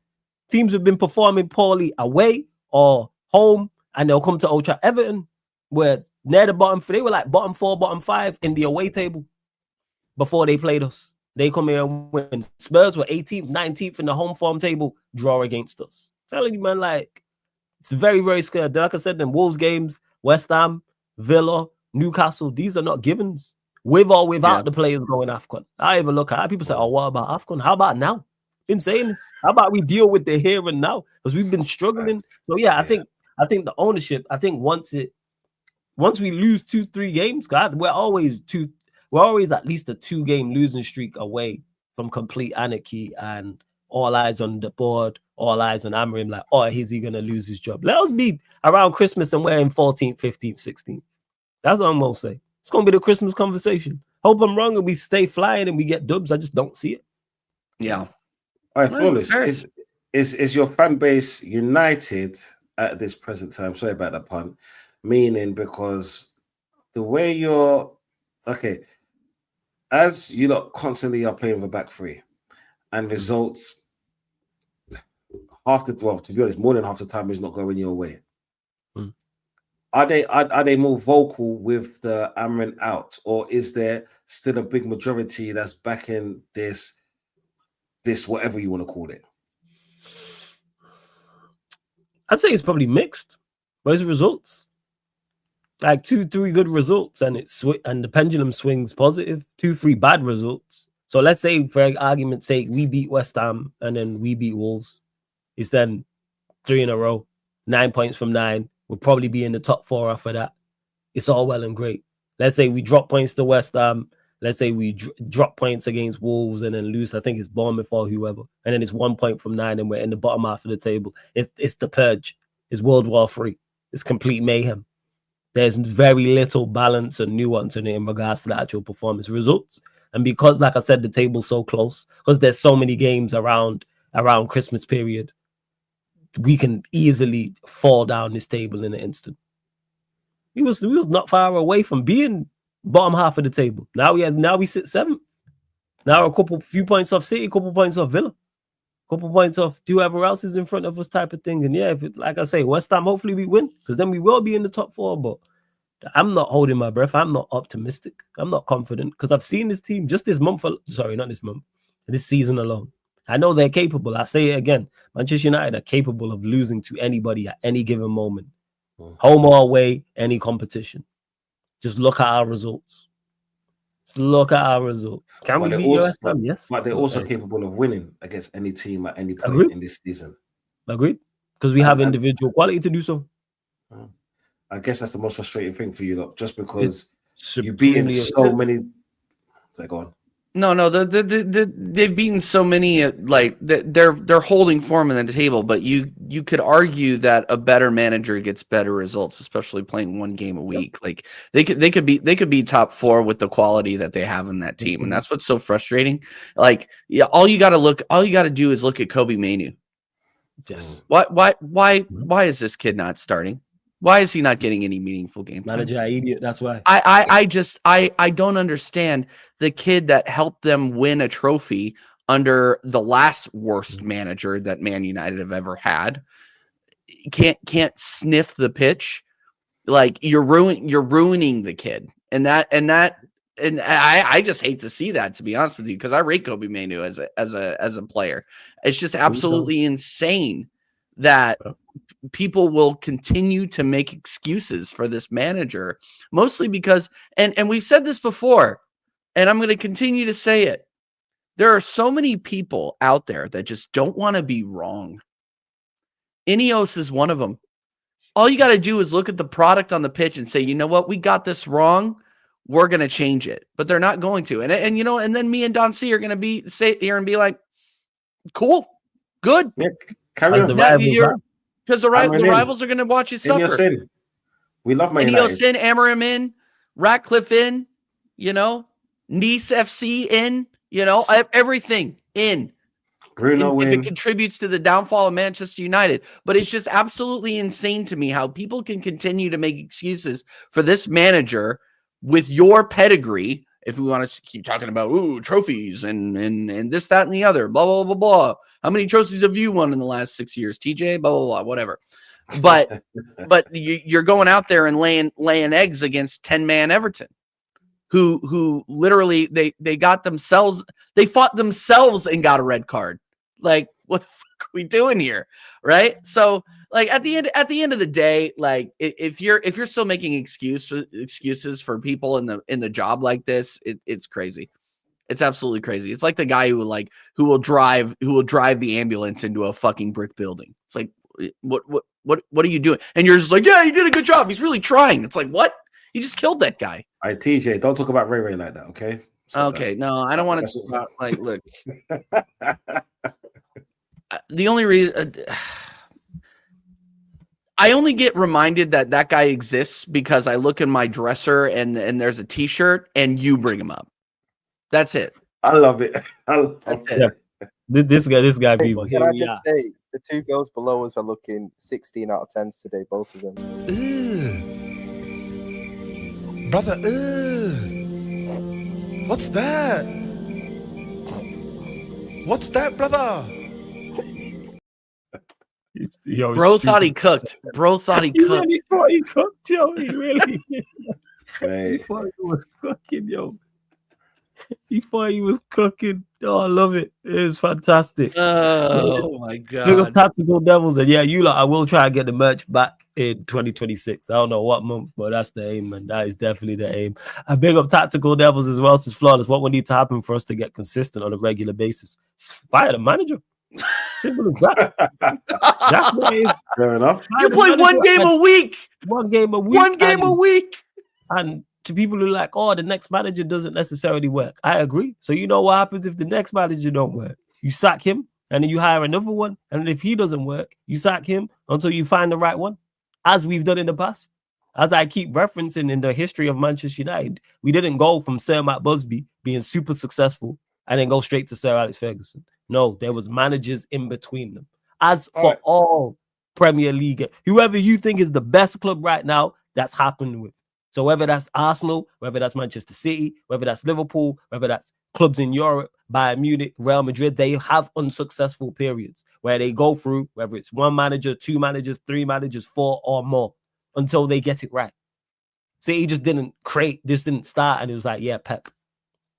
S4: Teams have been performing poorly away or home, and they'll come to Old Trafford. Everton were near the bottom. They were like bottom 4, bottom 5 in the away table before they played us. They come here and win. Spurs were 18th, 19th in the home form table, draw against us. Telling you, man, like, it's very, very scared. Like I said, them Wolves games, West Ham, Villa, Newcastle, these are not givens. With or without the players going AFCON. I even look at people say, oh, what about AFCON? How about now? Been saying this. How about we deal with the here and now? Because we've been struggling. So yeah, I think the ownership, I think once we lose 2-3 games, God, we're always at least a 2-game losing streak away from complete anarchy and all eyes on the board, all eyes on Amorim, like, oh, is he gonna lose his job? Let us be around Christmas and we're in 14th, 15th, 16th. That's what I'm gonna say. It's gonna be the Christmas conversation. Hope I'm wrong and we stay flying and we get dubs. I just don't see it.
S5: Yeah.
S6: All right, Flawless. Is your fan base united at this present time? Sorry about that pun. Meaning because the way you're as you lot constantly are playing with a back three and results to be honest, more than half the time is not going your way. Are they more vocal with the Amorim out, or is there still a big majority that's backing this whatever you want to call it?
S4: I'd say it's probably mixed, but it's results. Like 2-3 good results, and the pendulum swings positive. 2-3 bad results. So let's say, for argument's sake, we beat West Ham and then we beat Wolves. It's then 3 in a row, 9 points from 9. We'll probably be in the top 4 after that. It's all well and great. Let's say we drop points to West Ham. Let's say we drop points against Wolves and then lose. I think it's Bournemouth or whoever. And then it's 1 point from 9 and we're in the bottom half of the table. It's the purge. It's World War III. It's complete mayhem. There's very little balance and nuance in it in regards to the actual performance results. And because, like I said, the table's so close, because there's so many games around Christmas period, we can easily fall down this table in an instant. We was not far away from being bottom half of the table. Now we sit 7th. Now a few points off City, couple points off Villa, couple points off whoever else is in front of us type of thing. And yeah, like I say, West Ham, hopefully we win, because then we will be in the top 4. But I'm not holding my breath. I'm not optimistic. I'm not confident, because I've seen this team just this season alone. I know they're capable. I say it again. Manchester United are capable of losing to anybody at any given moment. Home or away, any competition. Just look at our results. Just look at our results. Can we beat West Ham? Yes.
S6: But they're also capable of winning against any team at any point
S4: Agreed.
S6: in this season.
S4: Agreed. Because we have individual quality to do so.
S6: I guess that's the most frustrating thing for you, though, just because you've beaten so many. So go on.
S5: No, they've beaten so many. Like they're holding form in the table, but you could argue that a better manager gets better results, especially playing one game a week. Like they could be top 4 with the quality that they have in that team, and that's what's so frustrating. Like, yeah, all you got to do is look at Kobe Mainoo.
S4: Yes.
S5: Why is this kid not starting? Why is he not getting any meaningful game time?
S4: Manager idiot. That's why.
S5: I don't understand the kid that helped them win a trophy under the last worst manager that Man United have ever had. Can't sniff the pitch. Like you're ruining the kid. And I just hate to see that, to be honest with you, because I rate Kobe Mainoo as a player. It's just absolutely insane that people will continue to make excuses for this manager, mostly because, and we've said this before, and I'm going to continue to say it. There are so many people out there that just don't want to be wrong. Ineos is one of them. All you got to do is look at the product on the pitch and say, you know what, we got this wrong. We're going to change it, but they're not going to. And you know, and then me and Don C are going to sit here and be like, cool, good.
S6: Yeah, carry on.
S5: Because the rivals are going to watch you suffer.
S6: We love Man United.
S5: Ineos in, Amorim in, Ratcliffe in, you know, Nice FC in, you know, everything in.
S6: Bruno
S5: if it contributes to the downfall of Manchester United. But it's just absolutely insane to me how people can continue to make excuses for this manager with your pedigree. If we want to keep talking about trophies and this, that, and the other, blah, blah, blah, blah. How many trophies have you won in the last 6 years, TJ? Blah, blah, blah, whatever. But you're going out there and laying eggs against 10-man Everton, who literally they fought themselves and got a red card. Like, what the fuck are we doing here? Right? So like at the end of the day, like if you're still making excuses for people in the job like this, it's crazy. It's absolutely crazy. It's like the guy who will drive the ambulance into a fucking brick building. It's like, what are you doing? And you're just like, yeah, he did a good job. He's really trying. It's like, what? He just killed that guy.
S6: All right, TJ, don't talk about Ray like that, okay?
S5: Okay, no, I don't want to talk about, like, look. The only reason I only get reminded that guy exists because I look in my dresser and there's a t-shirt and you bring him up. That's it.
S6: I love it.
S5: That's it.
S4: Yeah. This guy, people.
S7: Can I just say, the 2 girls below us are looking 16 out of 10s today, both of them.
S3: Brother, what's that? What's that, brother?
S5: Bro thought he cooked. Bro thought he cooked.
S4: He thought he cooked, yo. He really did.
S6: Hey.
S4: He thought he was cooking, yo. He thought he was cooking. Oh, I love it. It was fantastic.
S5: Oh my god.
S4: Big up Tactical Devils. And yeah, I will try and get the merch back in 2026. I don't know what month, but that's the aim, and that is definitely the aim. And big up Tactical Devils as well, says Flawless. What would need to happen for us to get consistent on a regular basis? Fire the manager. Simple as that. That's what it is.
S6: Fair enough.
S5: You play one game a week.
S4: One game a week.
S5: One game a week.
S4: And to people who are like, oh, the next manager doesn't necessarily work. I agree. So you know what happens if the next manager don't work? You sack him, and then you hire another one. And if he doesn't work, you sack him until you find the right one, as we've done in the past. As I keep referencing in the history of Manchester United, we didn't go from Sir Matt Busby being super successful and then go straight to Sir Alex Ferguson. No, there was managers in between them. As for all Premier League, whoever you think is the best club right now, that's happened with. So whether that's Arsenal, whether that's Manchester City, whether that's Liverpool, whether that's clubs in Europe, Bayern Munich, Real Madrid, they have unsuccessful periods where they go through, whether it's one manager, 2 managers, 3 managers, 4 or more, until they get it right. City just didn't start and it was like, yeah, Pep.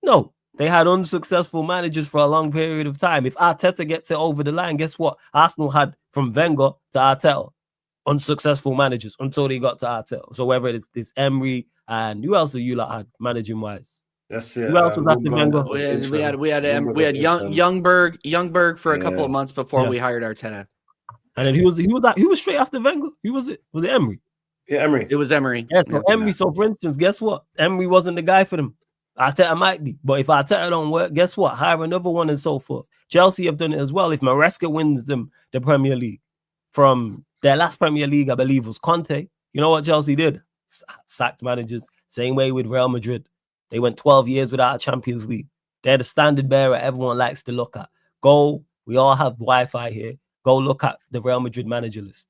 S4: No, they had unsuccessful managers for a long period of time. If Arteta gets it over the line, guess what? Arsenal had from Wenger to Arteta unsuccessful managers until they got to Arteta. So whether it's Emery, And who else are you like had managing wise?
S6: That's it.
S4: Who else was after Wenger?
S5: We had Youngberg for a couple
S6: Yeah.
S5: of months before
S4: Yeah.
S5: we hired Arteta.
S4: And then who was straight after Wenger? Who was it? Was it Emery?
S6: Yeah, Emery.
S5: It was Emery.
S4: Yeah, so
S5: Yeah.
S4: Emery. So for instance, guess what? Emery wasn't the guy for them. Arteta might be, but if Arteta don't work, guess what? Hire another one and so forth. Chelsea have done it as well. If Maresca wins them the Premier League from their last Premier League, I believe was Conte. You know what Chelsea did? Sacked managers. Same way with Real Madrid. They went 12 years without a Champions League. They're the standard bearer everyone likes to look at. We all have Wi-Fi here. Go look at the Real Madrid manager list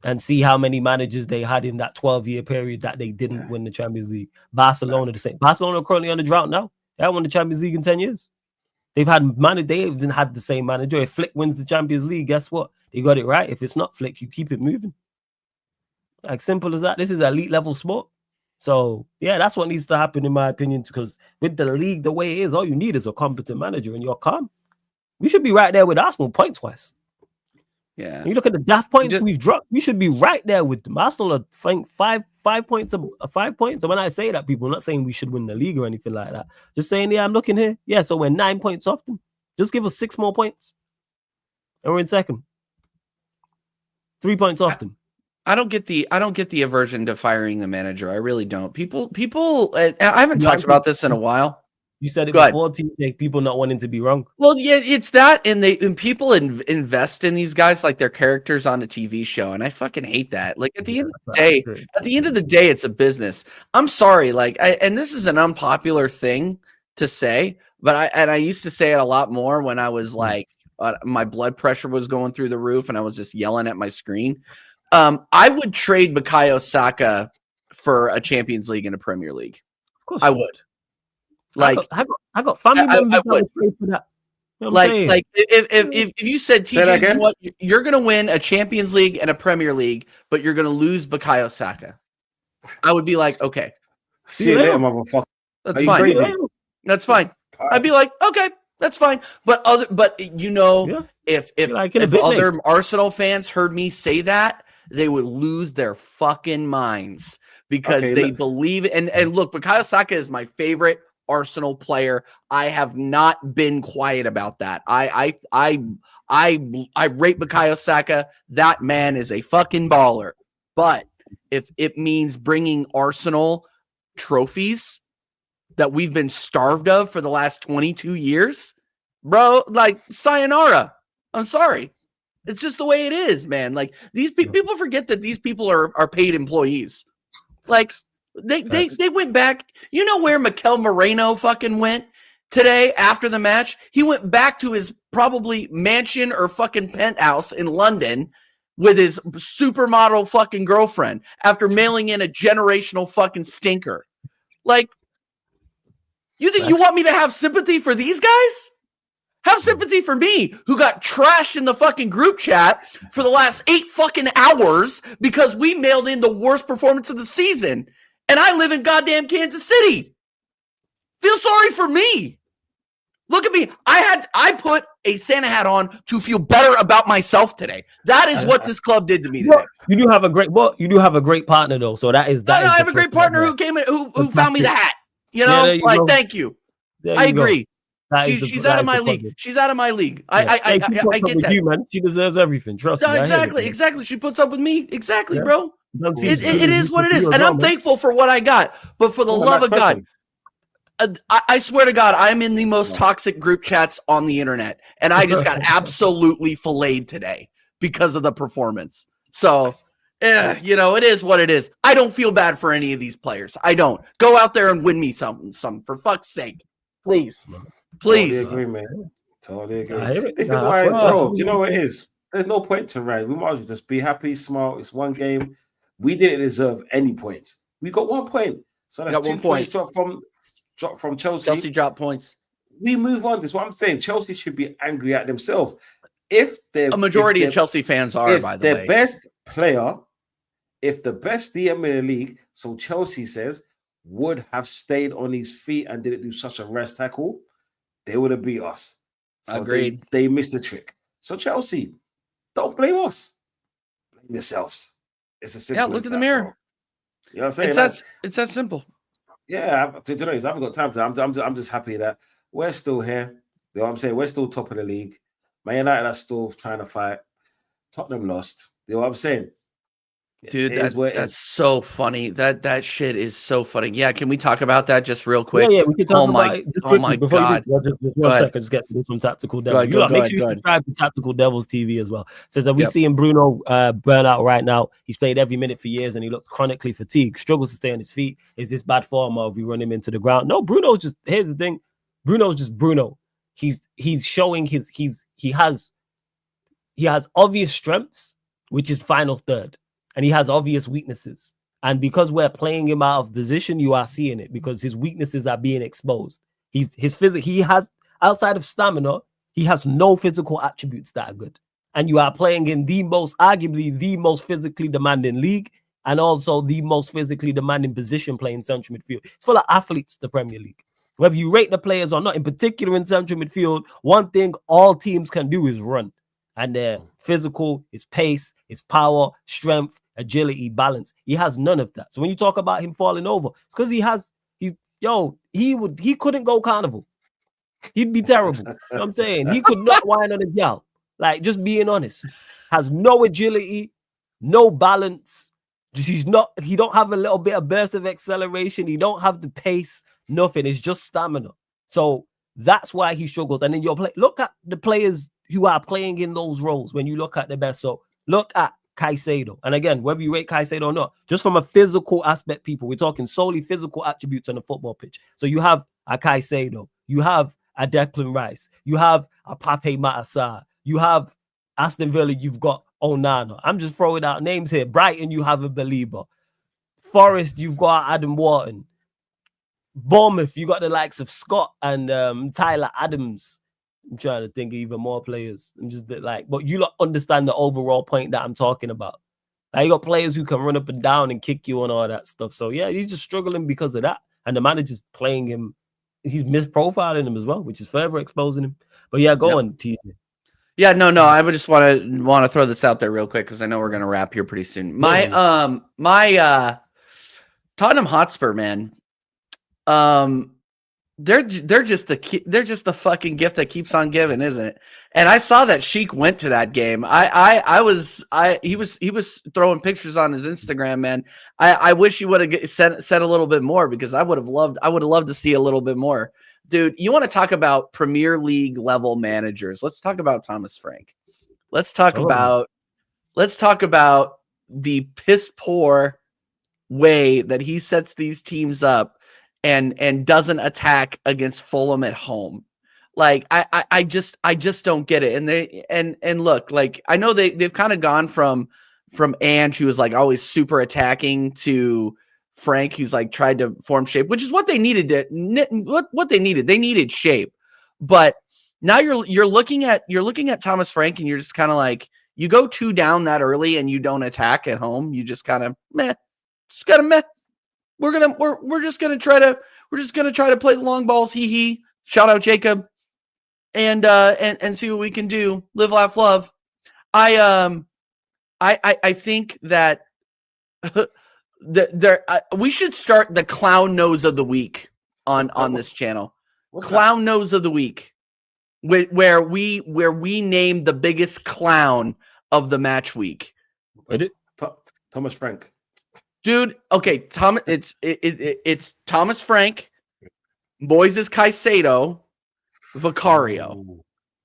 S4: and see how many managers they had in that 12-year period that they didn't win the Champions League. Barcelona, the same. Barcelona are currently on the drought now. They haven't won the Champions League in 10 years. They haven't had the same manager. If Flick wins the Champions League, guess what? They got it right. If it's not Flick, you keep it moving. Like simple as that. This is elite level sport. So yeah, that's what needs to happen in my opinion. Because with the league the way it is, all you need is a competent manager and you're calm. We should be right there with Arsenal points wise.
S5: Yeah.
S4: When you look at the daft points we've dropped, we should be right there with them. Arsenal are five points. And when I say that, people, I'm not saying we should win the league or anything like that. Just saying, yeah, I'm looking here. Yeah, so we're 9 points off them. Just give us 6 more points. And we're in second. 3 points off them.
S5: I don't get the aversion to firing the manager. I really don't. People. I haven't talked about this in a while.
S4: You said it
S5: Go
S4: before, TJ, people not wanting to be wrong.
S5: Well, yeah, it's that, and people invest in these guys like they're characters on a TV show, and I fucking hate that. Like at the end of the day, it's a business. I'm sorry, and this is an unpopular thing to say, but I used to say it a lot more when I was like my blood pressure was going through the roof, and I was just yelling at my screen. I would trade Bukayo Saka for a Champions League and a Premier League.
S4: Of course,
S5: I would.
S4: Like I got family members that would trade for that. You know what I'm saying?
S5: Like if you said, TJ, you know what, you're gonna win a Champions League and a Premier League, but you're gonna lose Bukayo Saka, I would be like, okay,
S6: see you later, motherfucker.
S5: That's fine. That's fine. I'd be like, okay, that's fine. But if other Arsenal fans heard me say that, they would lose their fucking minds because they believe. And look, Bukayo Saka is my favorite Arsenal player. I have not been quiet about that. I rate Bukayo Saka. That man is a fucking baller. But if it means bringing Arsenal trophies that we've been starved of for the last 22 years, bro, like sayonara. I'm sorry. It's just the way it is, man. Like these people forget that these people are paid employees. Like they went back. You know where Mikel Moreno fucking went today after the match? He went back to his probably mansion or fucking penthouse in London with his supermodel fucking girlfriend after mailing in a generational fucking stinker. Like, you think you want me to have sympathy for these guys? Have sympathy for me, who got trashed in the fucking group chat for the last 8 fucking hours because we mailed in the worst performance of the season. And I live in goddamn Kansas City. Feel sorry for me. Look at me. I put a Santa hat on to feel better about myself today. That is what this club did to me today.
S4: You do have a great partner though. So I
S5: have a great partner who came in who found me the hat. You know, thank you. I agree. She's out of my league. She's out of my league. I get that.
S4: You, man. She deserves everything. Trust me.
S5: Exactly. She puts up with me. Exactly, bro. It is what it is. And I'm thankful for what I got. But for the love of God, I swear to God, I'm in the most toxic group chats on the internet. And I just got absolutely filleted today because of the performance. So, it is what it is. I don't feel bad for any of these players. I don't. Go out there and win me some for fuck's sake. Please.
S6: Totally agree, man. Totally agree. This is why, bro, do you know what it is? There's no point to rant. We might as well just be happy, smile. It's one game. We didn't deserve any points. We got 1 point. So that's 2 points dropped from Chelsea.
S5: Chelsea dropped points.
S6: We move on. That's what I'm saying. Chelsea should be angry at themselves. If a
S5: majority of Chelsea fans are, by the way.
S6: Their best player, if the best DM in the league, so Chelsea says, would have stayed on his feet and didn't do such a rest tackle, they would have beat us. So
S5: agreed.
S6: They missed the trick. So Chelsea, don't blame us. Blame yourselves. It's a simple.
S5: Yeah, look in the mirror.
S6: You know what I'm saying?
S5: It's that simple.
S6: Yeah, to be honest, I haven't got time for that. I'm just happy that we're still here. You know what I'm saying? We're still top of the league. Man United are still trying to fight. Tottenham lost. You know what I'm saying?
S5: Dude, that's so funny. That shit is so funny. Yeah, can we talk about that just real quick?
S4: Yeah, we can talk about it.
S5: Oh my God.
S4: Just one second, just get this from Tactical Devil. Make sure you subscribe to Tactical Devils TV as well. Says that we're seeing Bruno burn out right now. He's played every minute for years and he looks chronically fatigued, struggles to stay on his feet. Is this bad form or if we run him into the ground? No, here's the thing. Bruno's just Bruno. He's showing he has obvious strengths, which is final third. And he has obvious weaknesses. And because we're playing him out of position, you are seeing it because his weaknesses are being exposed. He has, outside of stamina, he has no physical attributes that are good. And you are playing in arguably the most physically demanding league and also the most physically demanding position playing central midfield. It's full of athletes, the Premier League. Whether you rate the players or not, in particular in central midfield, one thing all teams can do is run. And their physical, his pace, his power, strength, agility, balance. He has none of that. So when you talk about him falling over, it's because he couldn't go carnival. He'd be terrible. You know what I'm saying? He could not whine on a gal. Like, just being honest. Has no agility, no balance. He don't have a little bit of burst of acceleration. He don't have the pace, nothing. It's just stamina. So that's why he struggles. And then look at the players who are playing in those roles when you look at the best. So look at Caicedo. And again, whether you rate Caicedo or not, just from a physical aspect, people, we're talking solely physical attributes on the football pitch. So you have a Caicedo, you have a Declan Rice, you have a Pape Matar, you have Aston Villa, you've got Onana. I'm just throwing out names here. Brighton, you have a Belieber. Forest, you've got Adam Wharton. Bournemouth, you got the likes of Scott and Tyler Adams. I'm trying to think of even more players. But you understand the overall point that I'm talking about. Like, you got players who can run up and down and kick you and all that stuff. So yeah, he's just struggling because of that. And the manager's playing him. He's misprofiling him as well, which is further exposing him. But yeah, go on, TJ.
S5: Yeah, no. I would just want to throw this out there real quick because I know we're gonna wrap here pretty soon. My Tottenham Hotspur, man. They're just the fucking gift that keeps on giving, isn't it? And I saw that Sheik went to that game. He was throwing pictures on his Instagram, man. I wish he would have said a little bit more because I would have loved to see a little bit more. Dude, you want to talk about Premier League level managers? Let's talk about Thomas Frank. Let's talk about the piss poor way that he sets these teams up and doesn't attack against Fulham at home. Like, I just don't get it. And look, like, I know they've kind of gone from Ange, who was like always super attacking, to Frank, who's like tried to form shape, which is what they needed. What they needed. They needed shape. But now you're looking at Thomas Frank and you're just kind of like, you go 2 down that early and you don't attack at home. You just kind of meh. We're just gonna try to play the long balls. Hee. Shout out Jacob, and see what we can do. Live, laugh, love. I think that we should start the clown nose of the week on this channel. Clown nose of the week, where we name the biggest clown of the match week.
S6: Thomas Frank.
S5: Dude, okay, it's Thomas Frank, Boys is Caicedo, Vicario.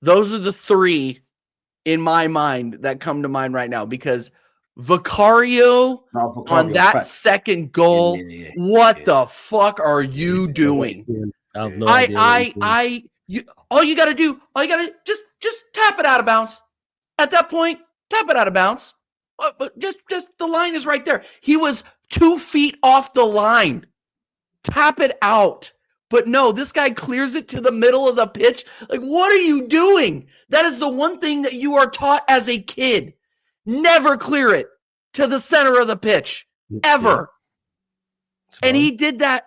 S5: Those are the 3 in my mind that come to mind right now because Vicario on that second goal, what the fuck are you doing?
S4: I have no idea.
S5: All you gotta just tap it out of bounds. At that point, tap it out of bounds. But just the line is right there. He was 2 feet off the line. Tap it out. But no, this guy clears it to the middle of the pitch. Like, what are you doing? That is the one thing that you are taught as a kid. Never clear it to the center of the pitch. Ever. And he did that.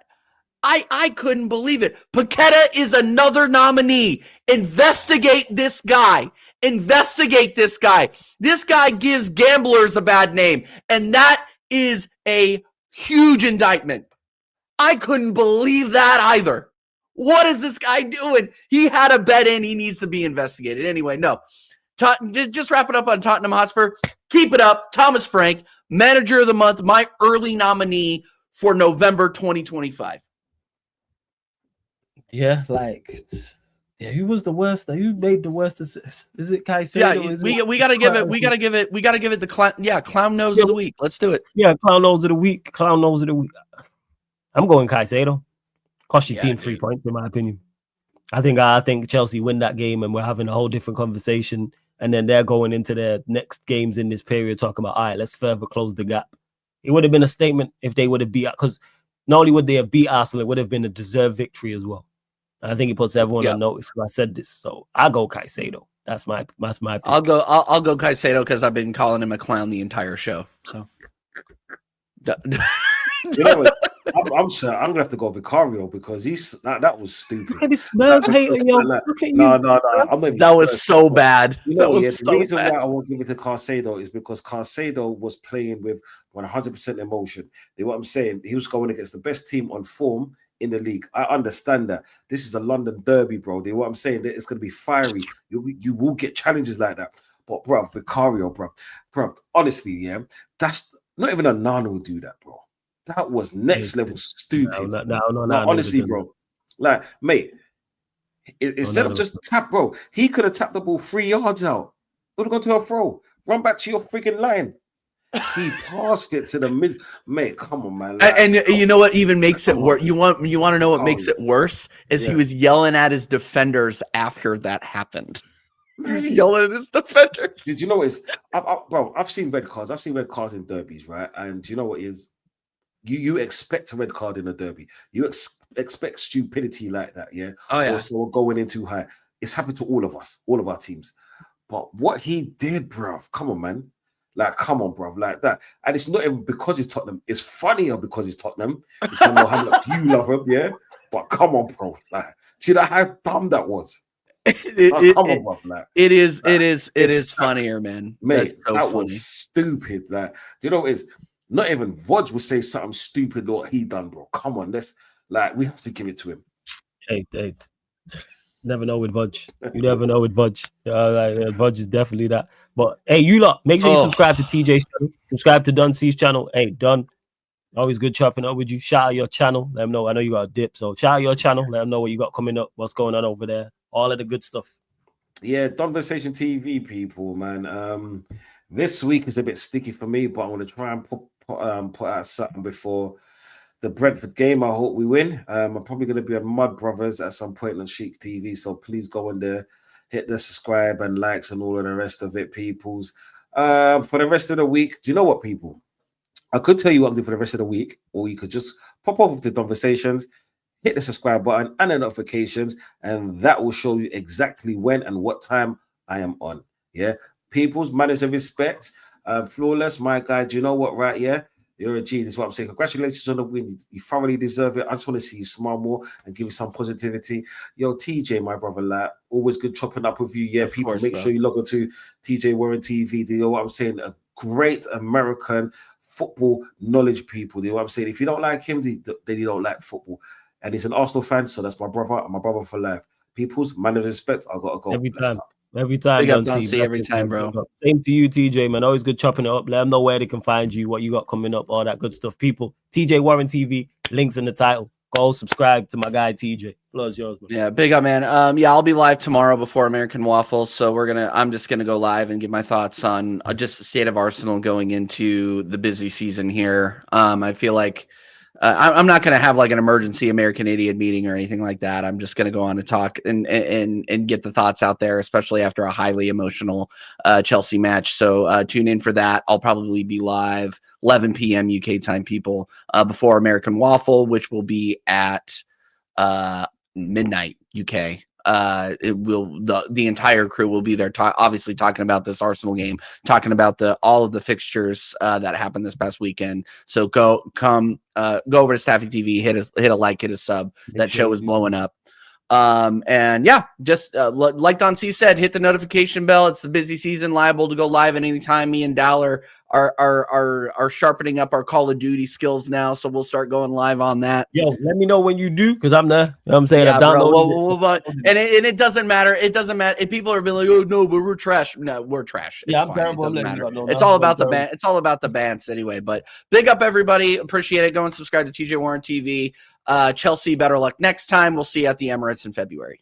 S5: I couldn't believe it. Paqueta is another nominee. Investigate this guy. This guy gives gamblers a bad name. And that is a Huge indictment. I couldn't believe that either. What is this guy doing? He had a bet in. He needs to be investigated. Anyway, no. Just wrap it up on Tottenham Hotspur. Keep it up. Thomas Frank, Manager of the Month, my early nominee for November 2025.
S4: Yeah, like, yeah, who was the worst? Who made the worst? Is it Caicedo?
S5: Yeah, we gotta give it the clown nose of the week. Let's do it.
S4: Yeah, clown nose of the week. Clown nose of the week. I'm going Caicedo. Cost your team 3 points, in my opinion. I think Chelsea win that game, and we're having a whole different conversation. And then they're going into their next games in this period talking about, all right, let's further close the gap. It would have been a statement if they would have beat, because not only would they have beat Arsenal, it would have been a deserved victory as well. And I think it puts everyone on notice because I said this. So I go Caicedo. That's my pick.
S5: I'll go Caicedo because I've been calling him a clown the entire show. So
S6: you know what? I'm sure I'm gonna have to go Vicario because that was stupid.
S4: Look at this Spurs hating, yo. Look at you.
S6: No. I'm not
S5: that was so bad.
S6: You know,
S5: the
S6: reason why I won't give it to Caicedo is because Caicedo was playing with 100% emotion. You know what I'm saying? He was going against the best team on form in the league. I understand that. This is a London derby, bro. You know what I'm saying? That it's gonna be fiery. You will get challenges like that. But bro, Vicario, bro, honestly, yeah, that's not even a Nana would do that, bro. That was next level stupid. No, honestly, bro. Like, mate, instead of just tap, bro, he could have tapped the ball 3 yards out. Would have gone to a throw. Run back to your freaking line. He passed it to the mid. Mate, come on, man. Like,
S5: and you know what even makes it worse? You want to know what makes it worse? Is he was yelling at his defenders after that happened. He was yelling at his defenders.
S6: Did you know what is? Bro, I've seen red cards. I've seen red cards in derbies, right? And you know what is? You expect a red card in a derby. You expect stupidity like that, yeah?
S5: Oh, yeah.
S6: Also going in too high. It's happened to all of us, all of our teams. But what he did, bro, come on, man. Like, come on, bro, like that. And it's not even because he's Tottenham. It's funnier because he's Tottenham. Because I know how much you love him, yeah? But come on, bro. Like, do you know how dumb that was?
S5: It is funnier, man.
S6: Mate, that was stupid. Like, do you know what it is? Not even Vodge would say something stupid what he done, bro. Come on, we have to give it to him.
S4: Hey. Never know with Vodge. You never know with Vodge. Vodge is definitely that. But hey, you lot, make sure you subscribe to TJ's channel. Subscribe to Don C's channel. Hey, Don, always good chopping up with you. Shout out your channel. Let them know. I know you got a dip, so shout out your channel. Let them know what you got coming up, what's going on over there. All of the good stuff.
S6: Yeah, Donversation TV people, man. This week is a bit sticky for me, but I want to try and put out something before the Brentford game. I hope we win. I'm probably going to be on Mud Brothers at some point on Chic TV, so please go in there, hit the subscribe and likes and all of the rest of it, peoples. For the rest of the week, do you know what, people? I could tell you what I'm doing for the rest of the week, or you could just pop over to Donversations, hit the subscribe button and the notifications, and that will show you exactly when and what time I am on. Yeah, people's manners of respect. Flawless, my guy. Do you know what, right? Yeah, you're a G. This is what I'm saying. Congratulations on the win. You thoroughly deserve it. I just want to see you smile more and give you some positivity. Yo, TJ, my brother, like, always good chopping up with you. Yeah, people, make sure you log on to TJ Warren TV. Do you know what I'm saying? A great American football knowledge people. Do you know what I'm saying? If you don't like him, then you don't like football. And he's an Arsenal fan, so that's my brother and my brother for life. People's man of respect. I gotta go
S4: every time.
S5: Every time, bro.
S4: Same to you, TJ, man. Always good chopping it up. Let them know where they can find you, what you got coming up, all that good stuff. People, TJ Warren TV, links in the title. Go subscribe to my guy TJ. Floor's yours, man.
S5: Yeah, big up, man. I'll be live tomorrow before American Waffle, so I'm just gonna go live and give my thoughts on just the state of Arsenal going into the busy season here. I feel like I'm not going to have like an emergency American Idiot meeting or anything like that. I'm just going to go on and talk and get the thoughts out there, especially after a highly emotional Chelsea match. So tune in for that. I'll probably be live 11 p.m. UK time, people, before American Waffle, which will be at midnight UK. The entire crew will be there, obviously talking about this Arsenal game, talking about all of the fixtures that happened this past weekend. So go over to Staffy TV, hit a like, hit a sub. That show is blowing up. And yeah, just like Don C said, hit the notification bell. It's the busy season, liable to go live at any time. Me and Dowler are sharpening up our Call of Duty skills now. So we'll start going live on that.
S4: Yo, let me know when you do, because I'm there. You know what I'm saying?
S5: Yeah,
S4: I've
S5: bro.
S4: downloaded it.
S5: And it doesn't matter. It doesn't matter. If people are being like, "Oh no, but we're trash." No, we're trash. It's
S4: Yeah, I'm
S5: fine.
S4: terrible.
S5: It
S4: I'm
S5: doesn't
S4: letting you
S5: matter.
S4: know
S5: It's
S4: now.
S5: all
S4: I'm
S5: about the
S4: terrible.
S5: band. It's all about the bands anyway. But big up everybody. Appreciate it. Go and subscribe to TJ Warren TV. Chelsea, better luck next time. We'll see you at the Emirates in February.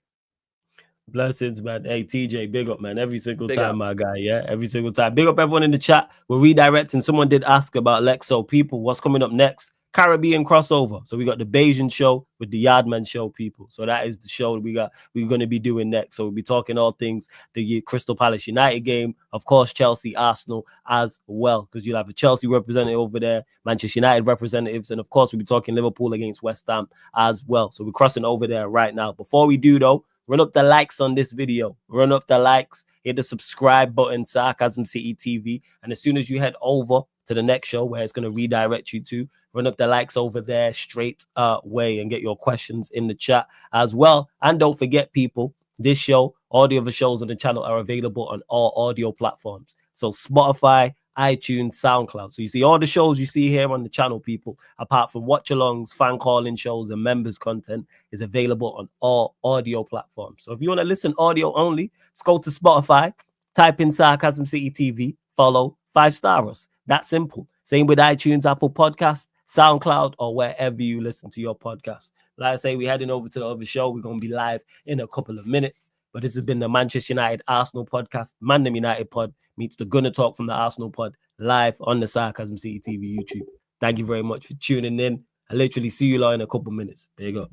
S4: Blessings, man. Hey, TJ, big up, man. Every single
S5: Big
S4: time,
S5: up.
S4: my guy. Yeah, every single time. Big up everyone in the chat. We're redirecting. Someone did ask about Lexo. People, what's coming up next? Caribbean crossover. So we got the Bayesian show with the Yardman show, people. So that is the show we're going to be doing next. So we'll be talking all things the Crystal Palace United game, of course, Chelsea, Arsenal as well, because you'll have a Chelsea representative over there, Manchester United representatives, and of course we'll be talking Liverpool against West Ham as well. So we're crossing over there right now. Before we do though, run up the likes on this video. Run up the likes. Hit the subscribe button, Sarcasm City TV. And as soon as you head over to the next show where it's going to redirect you to, run up the likes over there straight away and get your questions in the chat as well. And don't forget, people, this show, all the other shows on the channel are available on all audio platforms. So Spotify, iTunes, SoundCloud. So you see all the shows you see here on the channel, people, apart from watch-alongs, fan calling shows, and members content, is available on all audio platforms. So if you want to listen audio only, just go to Spotify, type in Sarcasm City TV, follow, 5-star us. That simple. Same with iTunes, Apple Podcasts, SoundCloud, or wherever you listen to your podcast. Like I say, we're heading over to the other show. We're going to be live in a couple of minutes. But this has been the Manchester United Arsenal podcast. Mandem United pod meets the Gunner Talk from the Arsenal pod live on the Sarcasm City TV YouTube. Thank you very much for tuning in. I literally see you lot in a couple minutes. There you go.